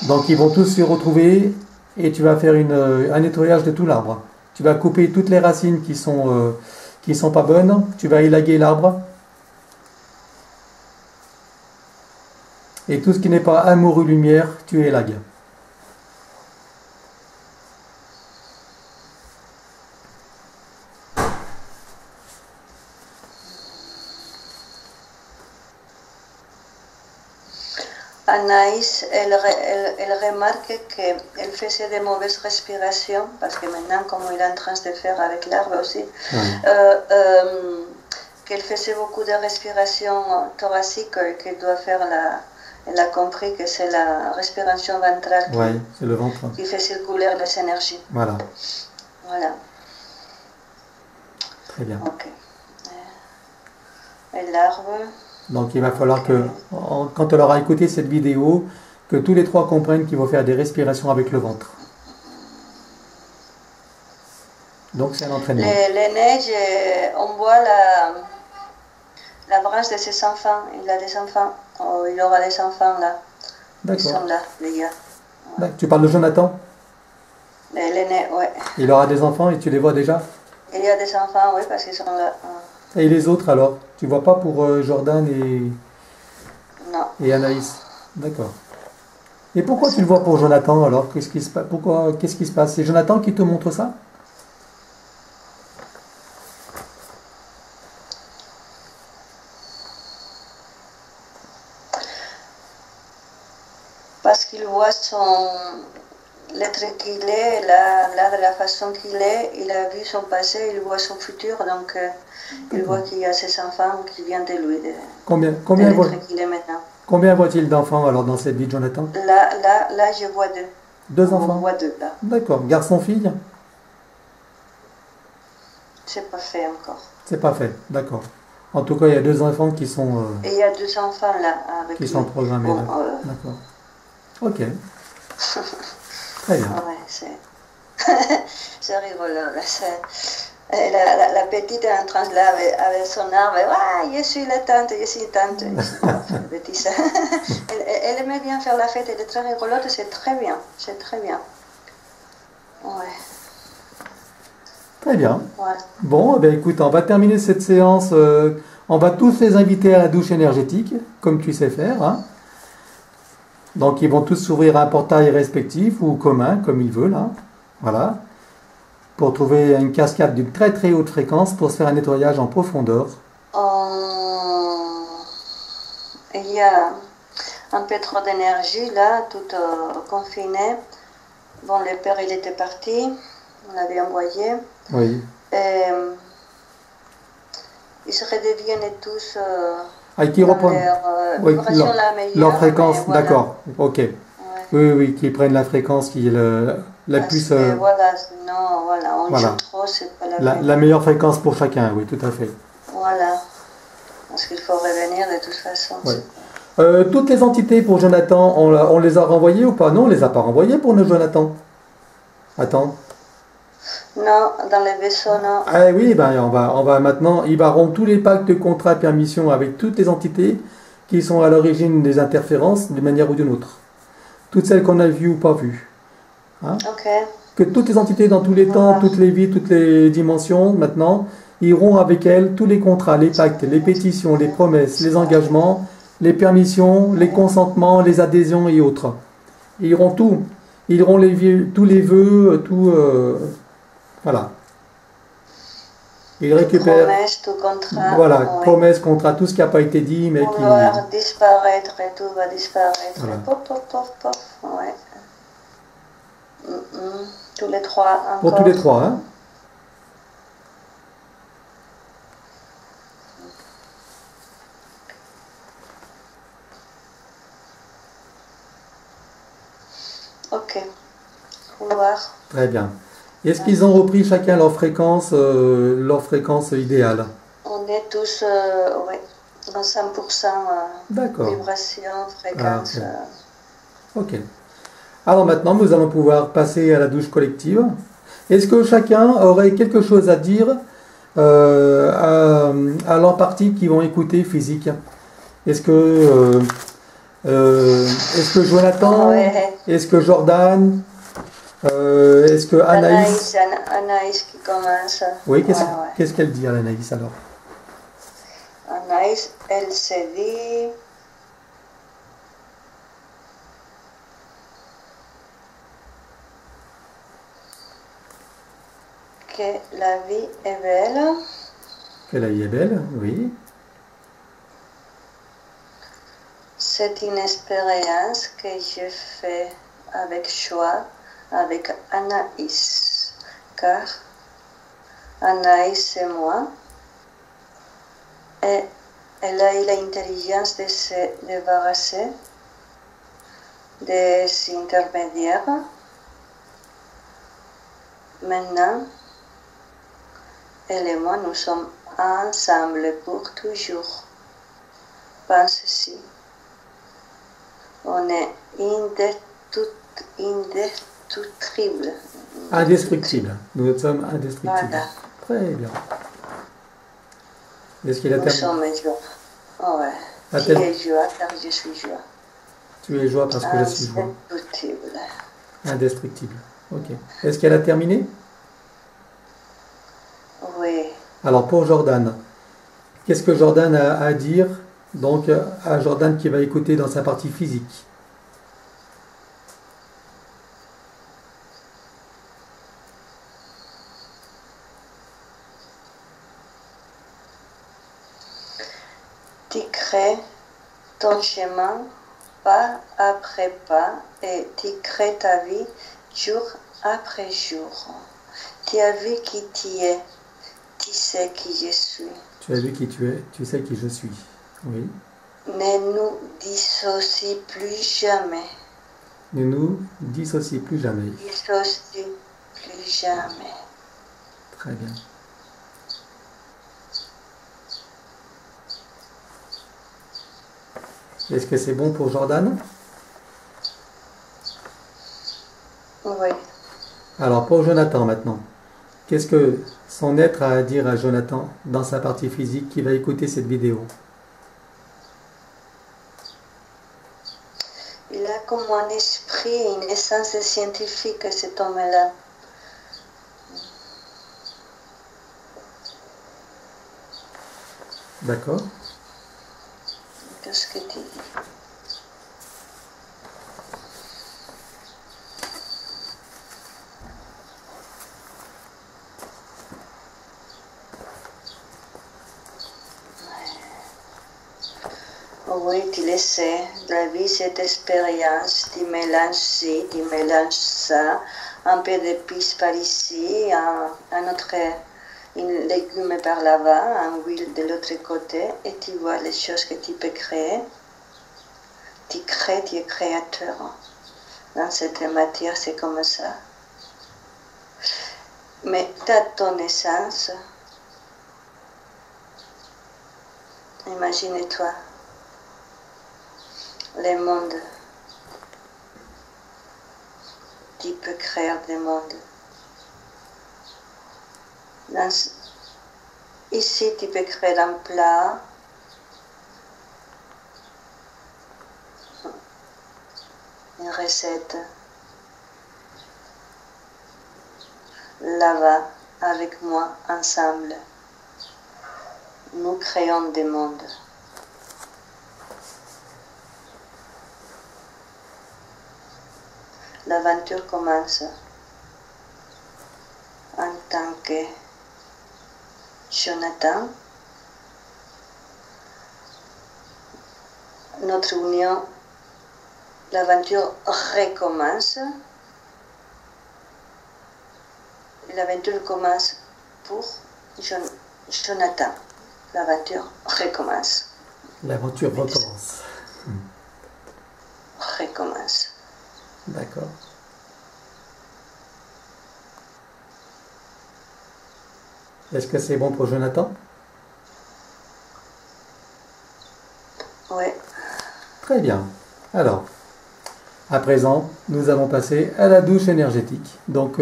Donc ils vont tous se retrouver et tu vas faire un nettoyage de tout l'arbre. Tu vas couper toutes les racines qui sont pas bonnes. Tu vas élaguer l'arbre. Et tout ce qui n'est pas amour ou lumière, tu élagues. Anaïs, elle remarque qu'elle faisait de mauvaises respirations, parce que maintenant, comme il est en train de faire avec l'arbre aussi, qu'elle faisait beaucoup de respirations thoraciques et qu'elle doit faire elle a compris que c'est la respiration ventrale c'est le ventre. qui fait circuler les énergies. Voilà. Voilà. Très bien. Ok. Et l'arbre. Donc il va falloir que, quand elle aura écouté cette vidéo, que tous les trois comprennent qu'il faut faire des respirations avec le ventre. Donc c'est un entraînement. L'aîné, on voit la branche de ses enfants. Il a des enfants. Oh, il aura des enfants là. Ils sont D'accord. là, les gars. Tu parles de Jonathan? L'aîné, ouais. Il aura des enfants et tu les vois déjà? Il y a des enfants, oui, parce qu'ils sont là. Et les autres alors? Tu vois pas pour Jordan Non. et Anaïs? D'accord. Et pourquoi tu le vois pour Jonathan alors? Qu'est-ce qui se passe? C'est Jonathan qui te montre ça? Parce qu'il voit l'être qu'il est, là, de la façon qu'il est, il a vu son passé, il voit son futur, donc il voit qu'il y a ses enfants qui viennent de lui, Combien l'être qu'il est maintenant. Combien voit-il d'enfants alors dans cette vie de Jonathan? Là, je vois deux. Deux enfants? On voit deux, là. D'accord. Garçon-fille? C'est pas fait encore. C'est pas fait, d'accord. En tout cas, il y a deux enfants qui sont, Et il y a deux enfants là, avec qui lui. sont programmés Bon, là. D'accord. Ok. Très bien. Ouais, c'est rigolo. Là, la petite est en train de là avec son arbre. Ah, je suis la tante, je suis tante. Bêtise. Elle aimait bien faire la fête, elle est très rigolote, c'est très bien. C'est très bien. Ouais. Très bien. Voilà. Bon, eh bien, écoute, on va terminer cette séance. On va tous les inviter à la douche énergétique, comme tu sais faire. Hein. Donc, ils vont tous s'ouvrir un portail respectif ou commun, comme ils veulent. Hein. Voilà. Pour trouver une cascade d'une très très haute fréquence pour se faire un nettoyage en profondeur. Il y a un peu trop d'énergie là, toute confinée. Bon, le père, il était parti. On l'avait envoyé. Oui. Et ils se redeviennent tous Qui reprennent leur fréquence, voilà. d'accord. Ok. Ouais. Oui, qui prennent la fréquence qui est la Parce plus. que, voilà, sinon, voilà, on voilà. joue trop, c'est pas la peine. La meilleure fréquence pour chacun, oui, tout à fait. Voilà. Parce qu'il faut revenir de toute façon. Ouais. Toutes les entités pour Jonathan, on les a renvoyées ou pas? Non, on les a pas renvoyées pour nos Jonathan. Attends. Non, dans les vaisseaux, non. Ah oui, ben on va maintenant, ils barront tous les pactes, contrats, permissions avec toutes les entités qui sont à l'origine des interférences d'une manière ou d'une autre. Toutes celles qu'on a vues ou pas vues. Hein? Ok. Que toutes les entités dans tous les temps, toutes les vies, toutes les dimensions, maintenant, iront avec elles tous les contrats, les pactes, les pétitions, les promesses, les engagements, les permissions, les consentements, les adhésions et autres. Ils iront tout. Ils iront tous les vœux, tout... voilà. Ils récupèrent... Promesse, tout contrat. Voilà, ouais. Promesse, contrat, tout ce qui n'a pas été dit, mais qui... Vouloir disparaître et tout va disparaître. Voilà. Pop, pop, pop, pop. Ouais. Tous les trois encore. Pour tous les trois, hein. Ok. Vouloir. Très bien. Est-ce qu'ils ont repris chacun leur fréquence idéale? On est tous ouais, dans 100% D'accord. vibration, fréquence. Ok. Alors maintenant, nous allons pouvoir passer à la douche collective. Est-ce que chacun aurait quelque chose à dire à leurs parties qui vont écouter physique? Est-ce que, Jonathan? Ouais. Est-ce que Jordan? Est-ce que Anaïs? Anaïs qui commence. Oui, Ouais. qu'est-ce qu'elle dit à Anaïs alors? Anaïs, elle se dit que la vie est belle. Que la vie est belle, oui. C'est une expérience que je fais avec joie avec Anaïs, car Anaïs c'est moi et elle a eu l'intelligence de se débarrasser des intermédiaires. Maintenant, elle et moi, nous sommes ensemble pour toujours. Pense-y. On est indestructible. Indestructible. Nous sommes indestructibles. Voilà. Très bien. Est-ce qu'il a Nous sommes joie. Oh ouais. Tu es joie car je suis joie. Tu es joie parce que je suis joie. Indestructible. Indestructible. Ok. Est-ce qu'elle a terminé? Oui. Alors pour Jordan, qu'est-ce que Jordan a à dire donc à Jordan qui va écouter dans sa partie physique? Tu crées ton chemin pas après pas et tu crées ta vie jour après jour. Tu as vu qui tu es, tu sais qui je suis. Tu as vu qui tu es, tu sais qui je suis. Oui. Ne nous dissocie plus jamais. Ne nous dissocie plus jamais. Dissocie plus jamais. Très bien. Est-ce que c'est bon pour Jordan? Oui. Alors pour Jonathan maintenant, qu'est-ce que son être a à dire à Jonathan dans sa partie physique qui va écouter cette vidéo? Il a comme un esprit et une essence scientifique, cet homme-là. D'accord. Qu'est-ce que tu dis? Oui, tu le sais, la vie, cette expérience, tu mélanges ci, tu mélanges ça, un peu d'épices par ici, un autre légume par là-bas, un huile de l'autre côté, et tu vois les choses que tu peux créer. Tu crées, tu es créateur. Dans cette matière, c'est comme ça. Mais tu as ton essence. Imagine-toi. Le monde. Tu peux créer des mondes. Ici, tu peux créer un plat. Une recette. Là-bas, avec moi, ensemble. Nous créons des mondes. L'aventure commence en tant que Jonathan. Notre union, l'aventure recommence. L'aventure commence pour Jonathan. L'aventure recommence. L'aventure recommence. Recommence. D'accord. Est-ce que c'est bon pour Jonathan? Oui. Très bien. Alors, À présent, nous allons passer à la douche énergétique. Donc,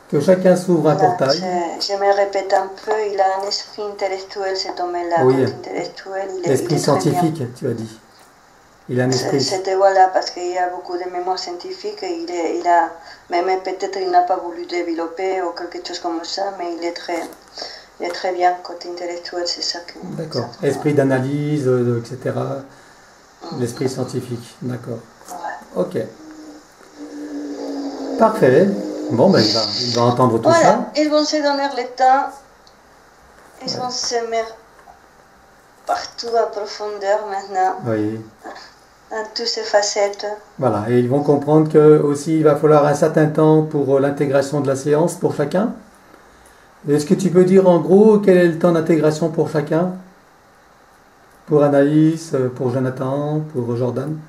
que chacun s'ouvre un Voilà, portail. je me répète un peu, il a un esprit intellectuel, cet homme-là. Oui, Côté intellectuel, il L'esprit est très bien. scientifique, tu as dit. Il a un esprit. C'était voilà, parce qu'il y a beaucoup de mémoire scientifique, et il a, même peut-être il n'a pas voulu développer ou quelque chose comme ça, mais il est très bien côté intellectuel, c'est ça que... D'accord. ça, Esprit d'analyse, etc. L'esprit scientifique, d'accord. ouais. Ok. Parfait. Bon, ben, il va entendre tout Voilà, ça. ils vont se donner le temps, ils vont se mettre partout en profondeur maintenant, Oui. dans toutes ces facettes. Voilà. Et ils vont comprendre que aussi il va falloir un certain temps pour l'intégration de la séance pour chacun. Est-ce que tu peux dire en gros quel est le temps d'intégration pour chacun? Pour Anaïs, pour Jonathan, pour Jordan?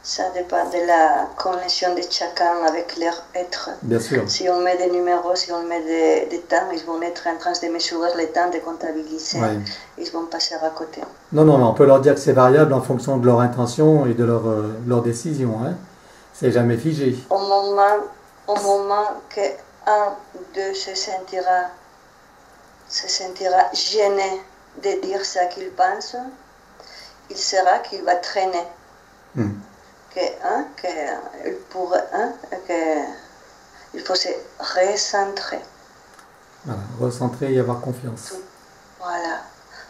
Ça dépend de la connexion de chacun avec leur être. Bien sûr. Si on met des numéros, si on met des temps, ils vont être en train de mesurer le temps, de comptabiliser. Ouais. Ils vont passer à côté. Non, non, mais on peut leur dire que c'est variable en fonction de leur intention et de leur décision. Hein. C'est jamais figé. Au moment que un d'eux se sentira gêné de dire ce qu'il pense, il sera qu'il va traîner. Il faut se recentrer. Voilà, recentrer et avoir confiance. Voilà.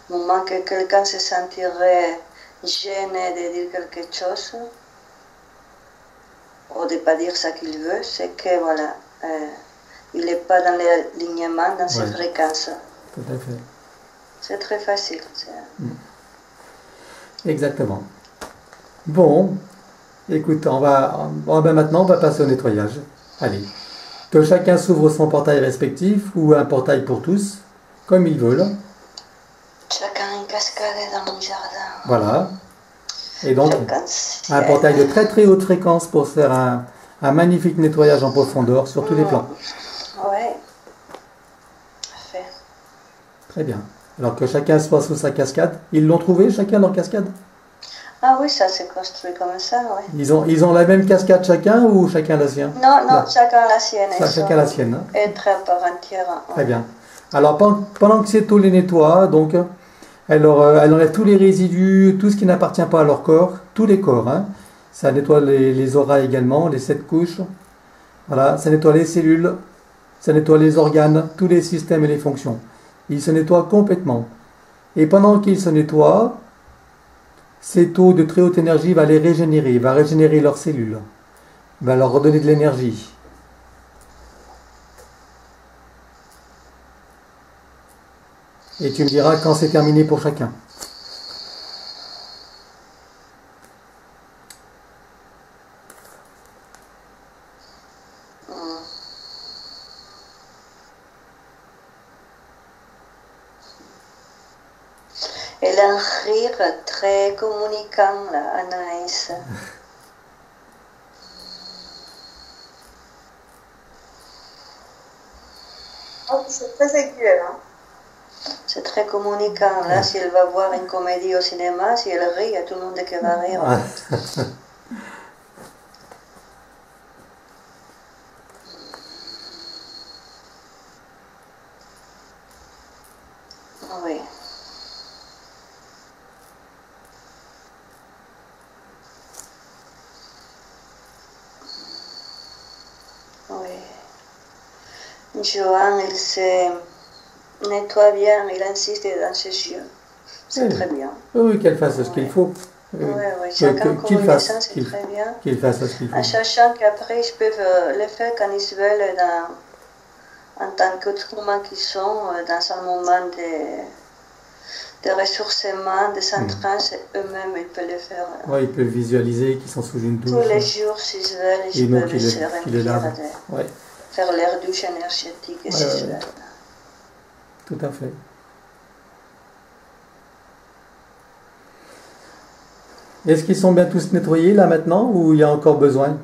Au moment que quelqu'un se sentirait gêné de dire quelque chose, ou de ne pas dire ce qu'il veut, c'est que voilà, il n'est pas dans l'alignement, dans ses fréquences. Tout à fait. C'est très facile. Exactement. Bon, écoute, maintenant on va passer au nettoyage. Allez, que chacun s'ouvre son portail respectif ou un portail pour tous, comme ils veulent. Chacun une cascade dans mon jardin. Voilà. Et donc, un portail de très très haute fréquence pour faire un magnifique nettoyage en profondeur sur tous les plans. Oui. Parfait. Très bien. Alors que chacun soit sous sa cascade. Ils l'ont trouvé, chacun leur cascade? Ah oui, ça s'est construit comme ça, oui. Ils ont la même cascade chacun ou chacun la sienne? Non, chacun la sienne. Chacun la sienne. Hein? Être à part entière. Très bien. Alors pendant que Seto les nettoie, donc, elle enlève tous les résidus, tout ce qui n'appartient pas à leur corps, tous les corps. Hein. Ça nettoie les auras également, les 7 couches. Voilà, ça nettoie les cellules, ça nettoie les organes, tous les systèmes et les fonctions. Il se nettoie complètement. Et pendant qu'il se nettoie, Seto de très haute énergie va les régénérer, va régénérer leurs cellules, va leur redonner de l'énergie. Et tu me diras quand c'est terminé pour chacun. Elle a un rire très communicant, là, Anaïs. Oh, c'est très aigu, hein. C'est très communicant. Là, si elle va voir une comédie au cinéma, si elle rit, il y a tout le monde qui va rire. Oui. Oui. Johan, il se nettoie bien, il insiste dans ses yeux. C'est très bien. Oui, qu'elle fasse ce qu'il faut. Oui, chacun qu'il fasse, c'est très bien. qu'il fasse ce qu'il faut. En sachant qu'après, ils peuvent le faire quand ils veulent, en tant qu'être humains qu'ils sont, dans un moment de ressourcement, de centrage, eux-mêmes, ils peuvent le faire. Oui, ils peuvent visualiser qu'ils sont sous une douche. Tous les jours, s'ils veulent, ils peuvent se remplir faire leur douche énergétique, s'ils veulent. Tout à fait. Est-ce qu'ils sont bien tous nettoyés là maintenant ou il y a encore besoin?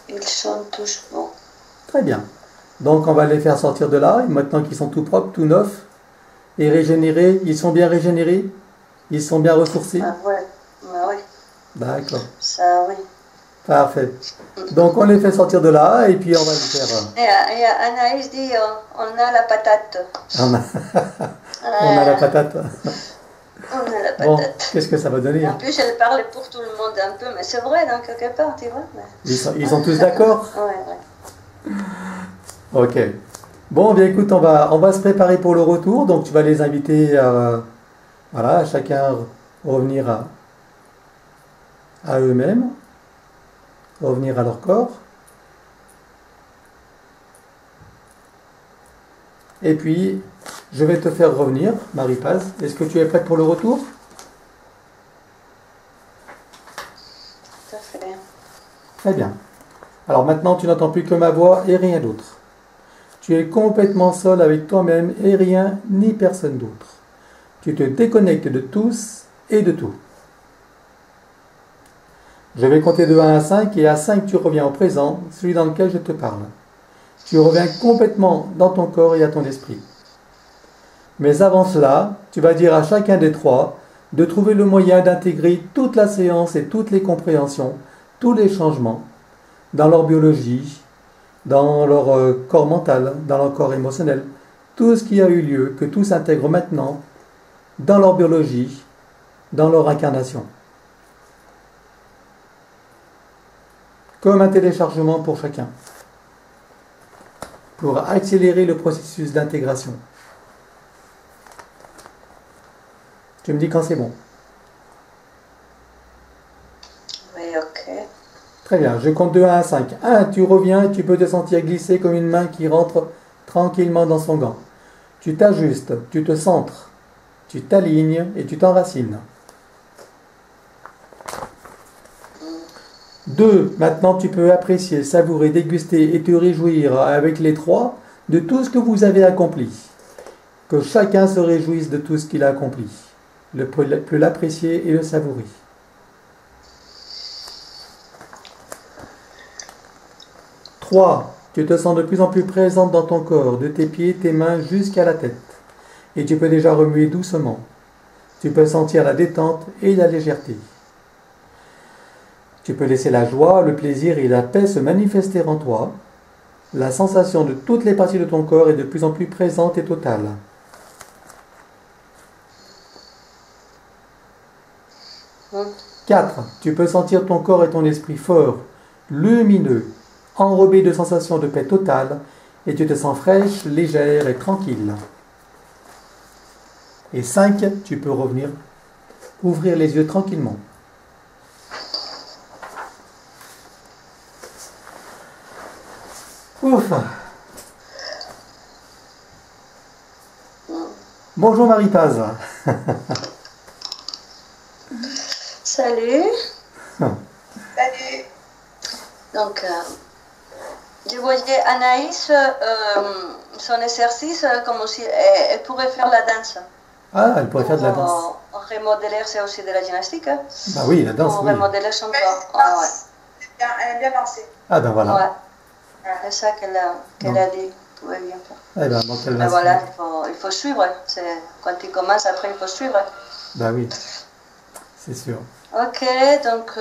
Ils sont tous bons. Très bien. Donc on va les faire sortir de là, et maintenant qu'ils sont tout propres, tout neufs, et régénérés. Ils sont bien régénérés? Ils sont bien ressourcés? Ah ouais, bah oui, D'accord. ça oui. Parfait. Donc on les fait sortir de là, et puis on va les faire... Et Anaïs dit, on a la patate. On a, on a la patate. On a la Bon, patate. qu'est-ce que ça va donner? En plus, elle parle pour tout le monde un peu, mais c'est vrai, dans quelque part, tu vois. Mais... Ils sont tous d'accord? Ouais, ouais. Ok. Bon, bien écoute, on va se préparer pour le retour. Donc tu vas les inviter voilà, à chacun revenir à eux-mêmes, revenir à leur corps. Et puis, je vais te faire revenir, Marie-Paz. Est-ce que tu es prête pour le retour? Tout à fait. Très bien. Alors maintenant, tu n'entends plus que ma voix et rien d'autre. Tu es complètement seul avec toi-même et rien ni personne d'autre. Tu te déconnectes de tous et de tout. Je vais compter de 1 à 5 et à 5 tu reviens au présent, celui dans lequel je te parle. Tu reviens complètement dans ton corps et à ton esprit. Mais avant cela, tu vas dire à chacun des trois de trouver le moyen d'intégrer toute la séance et toutes les compréhensions, tous les changements dans leur biologie, dans leur corps mental, dans leur corps émotionnel, tout ce qui a eu lieu, que tout s'intègre maintenant dans leur biologie, dans leur incarnation. Comme un téléchargement pour chacun, pour accélérer le processus d'intégration. Tu me dis quand c'est bon. Oui, ok. Très bien, je compte de 1 à 5. 1, tu reviens, tu peux te sentir glisser comme une main qui rentre tranquillement dans son gant. Tu t'ajustes, tu te centres, tu t'alignes et tu t'enracines. 2, maintenant tu peux apprécier, savourer, déguster et te réjouir avec les 3 de tout ce que vous avez accompli. Que chacun se réjouisse de tout ce qu'il a accompli. Le peut l'apprécier et le savourer. 3, tu te sens de plus en plus présente dans ton corps, de tes pieds, tes mains jusqu'à la tête. Et tu peux déjà remuer doucement. Tu peux sentir la détente et la légèreté. Tu peux laisser la joie, le plaisir et la paix se manifester en toi. La sensation de toutes les parties de ton corps est de plus en plus présente et totale. 4, tu peux sentir ton corps et ton esprit fort, lumineux, enrobé de sensations de paix totale, et tu te sens fraîche, légère et tranquille. Et 5, tu peux revenir, ouvrir les yeux tranquillement. Ouf. Bonjour Marie-Paz. Salut. Salut. Donc, je voyais Anaïs, son exercice, comme si elle pourrait faire la danse. Ah, elle pourrait faire de la danse. Pour remodeler, c'est aussi de la gymnastique. Hein, bah oui, la danse, pour oui. remodeler son Mais corps. elle aime bien danser. Ah ben voilà. Ouais. C'est ça qu'elle a dit. Vous pouvez bien faire. Eh ben, donc elle va Mais se- voilà, il faut suivre. Quand il commence, après, il faut suivre. Bah oui, c'est sûr. Ok, donc,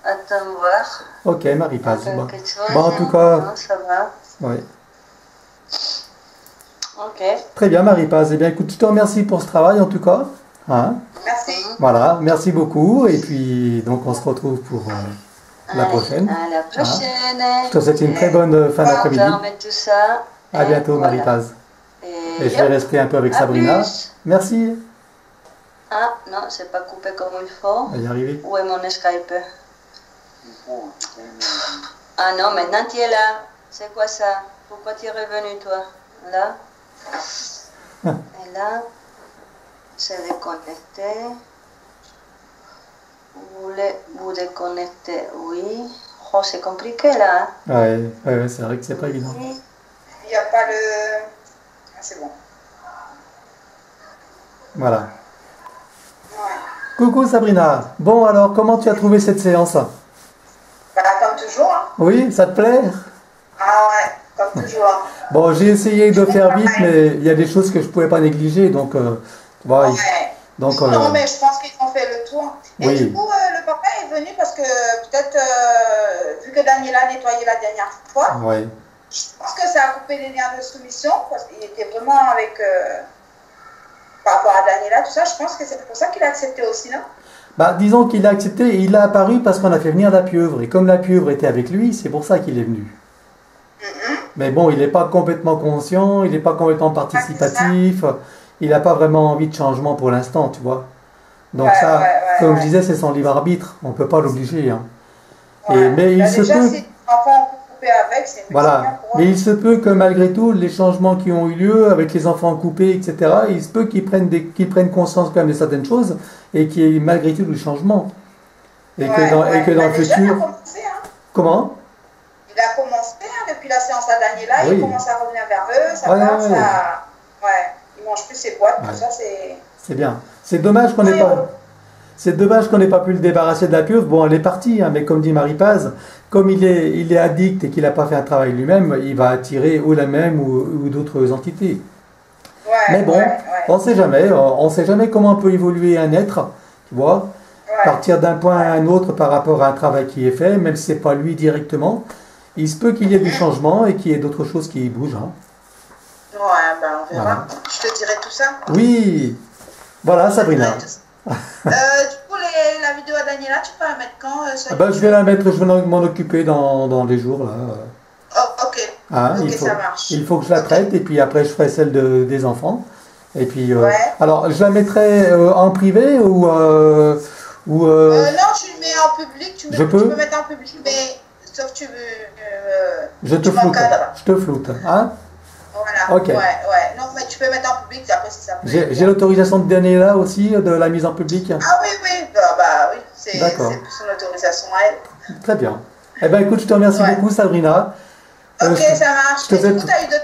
attends voir. Ok, Marie-Paz. Bon. Quelque chose, Bon, en tout cas, non, ça va. ouais. Ok. Très bien, Marie-Paz. Eh bien, écoute, je te remercie pour ce travail, en tout cas. Hein? Merci. Voilà, merci beaucoup. Et puis, donc, on se retrouve pour la Allez, prochaine. À la prochaine. Je te souhaite une très bonne fin d'après-midi. On met tout ça. À bientôt, voilà. Marie-Paz. Et Et je vais rester un peu avec à Sabrina. plus. Merci. Ah, non, c'est pas coupé comme il faut. On va y arriver. Où est mon Skype? Ah non, maintenant tu es là. C'est quoi ça? Pourquoi tu es revenu, toi? Là. Et là, c'est déconnecté. Vous voulez vous déconnecter? Oui. Oh, c'est compliqué là. Ouais, ouais, c'est vrai que c'est pas évident. Oui. Il n'y a pas le... Ah, c'est bon. Voilà. Ouais. Coucou Sabrina. Bon alors, comment tu as trouvé cette séance? Bah, comme toujours. Hein. Oui, ça te plaît? Ah ouais. comme toujours. Bon, j'ai essayé de faire vite, mais il y a des choses que je ne pouvais pas négliger, donc voilà. Ouais. Donc, Non, mais je pense qu'ils ont fait le tour. Et oui. du coup, le papa est venu parce que peut-être, vu que Daniela a nettoyé la dernière fois, Ouais. je pense que ça a coupé les liens de soumission parce qu'il était vraiment avec, par rapport à Daniela, tout ça. Je pense que c'est pour ça qu'il a accepté aussi, non? Bah, disons qu'il a accepté et il a apparu parce qu'on a fait venir la pieuvre. Et comme la pieuvre était avec lui, c'est pour ça qu'il est venu. Mais bon, il n'est pas complètement conscient, il n'est pas complètement participatif, il n'a pas vraiment envie de changement pour l'instant, tu vois. Donc comme je disais, c'est son libre arbitre, on ne peut pas l'obliger. Hein. Ouais. Mais il se déjà, peut... si l'enfant coupé avec, c'est Voilà. Mais il se peut que malgré tout, les changements qui ont eu lieu avec les enfants coupés, etc., il se peut qu'ils prennent conscience quand même de certaines choses et qu'il y ait malgré tout du changement. Et que dans le futur... Il a commencé, hein. Comment? Il a commencé hein, depuis la séance à Daniela, oui. Il commence à revenir vers eux, ça va, ça... Ouais, il mange plus ses boîtes, tout ça, c'est... C'est bien. C'est dommage qu'on n'ait pas... C'est dommage qu'on n'ait pas pu le débarrasser de la pieuvre. Bon, elle est partie, hein, mais comme dit Marie-Paz, comme il est addict et qu'il n'a pas fait un travail lui-même, il va attirer ou la même ou d'autres entités. Mais bon, on ne sait jamais comment peut évoluer un être, tu vois, partir d'un point à un autre par rapport à un travail qui est fait, même si ce n'est pas lui directement. Il se peut qu'il y ait du changement et qu'il y ait d'autres choses qui bougent. Hein. Ouais, ben on verra. Voilà. Je te dirai tout ça. Oui, voilà Sabrina. Du coup, la vidéo à Daniela, tu peux la mettre quand je vais la mettre, je vais m'en occuper dans les jours. Là. Oh, ok. Hein, ok, ça marche. Il faut que je la traite et puis après je ferai celle des enfants. Et puis, alors, je la mettrai en privé ou... non, tu le mets en public, tu peux mettre en public, mais sauf que tu veux... je te floute, hein? Voilà, ok. Ouais. Non, mais tu peux mettre en public, après si ça plaît. J'ai l'autorisation de Daniela aussi, de la mise en public? Ah oui, oui, c'est son autorisation à elle. Très bien. Eh bien, écoute, je te remercie beaucoup, Sabrina. Ok, ça marche. Du coup, tu as eu d'autres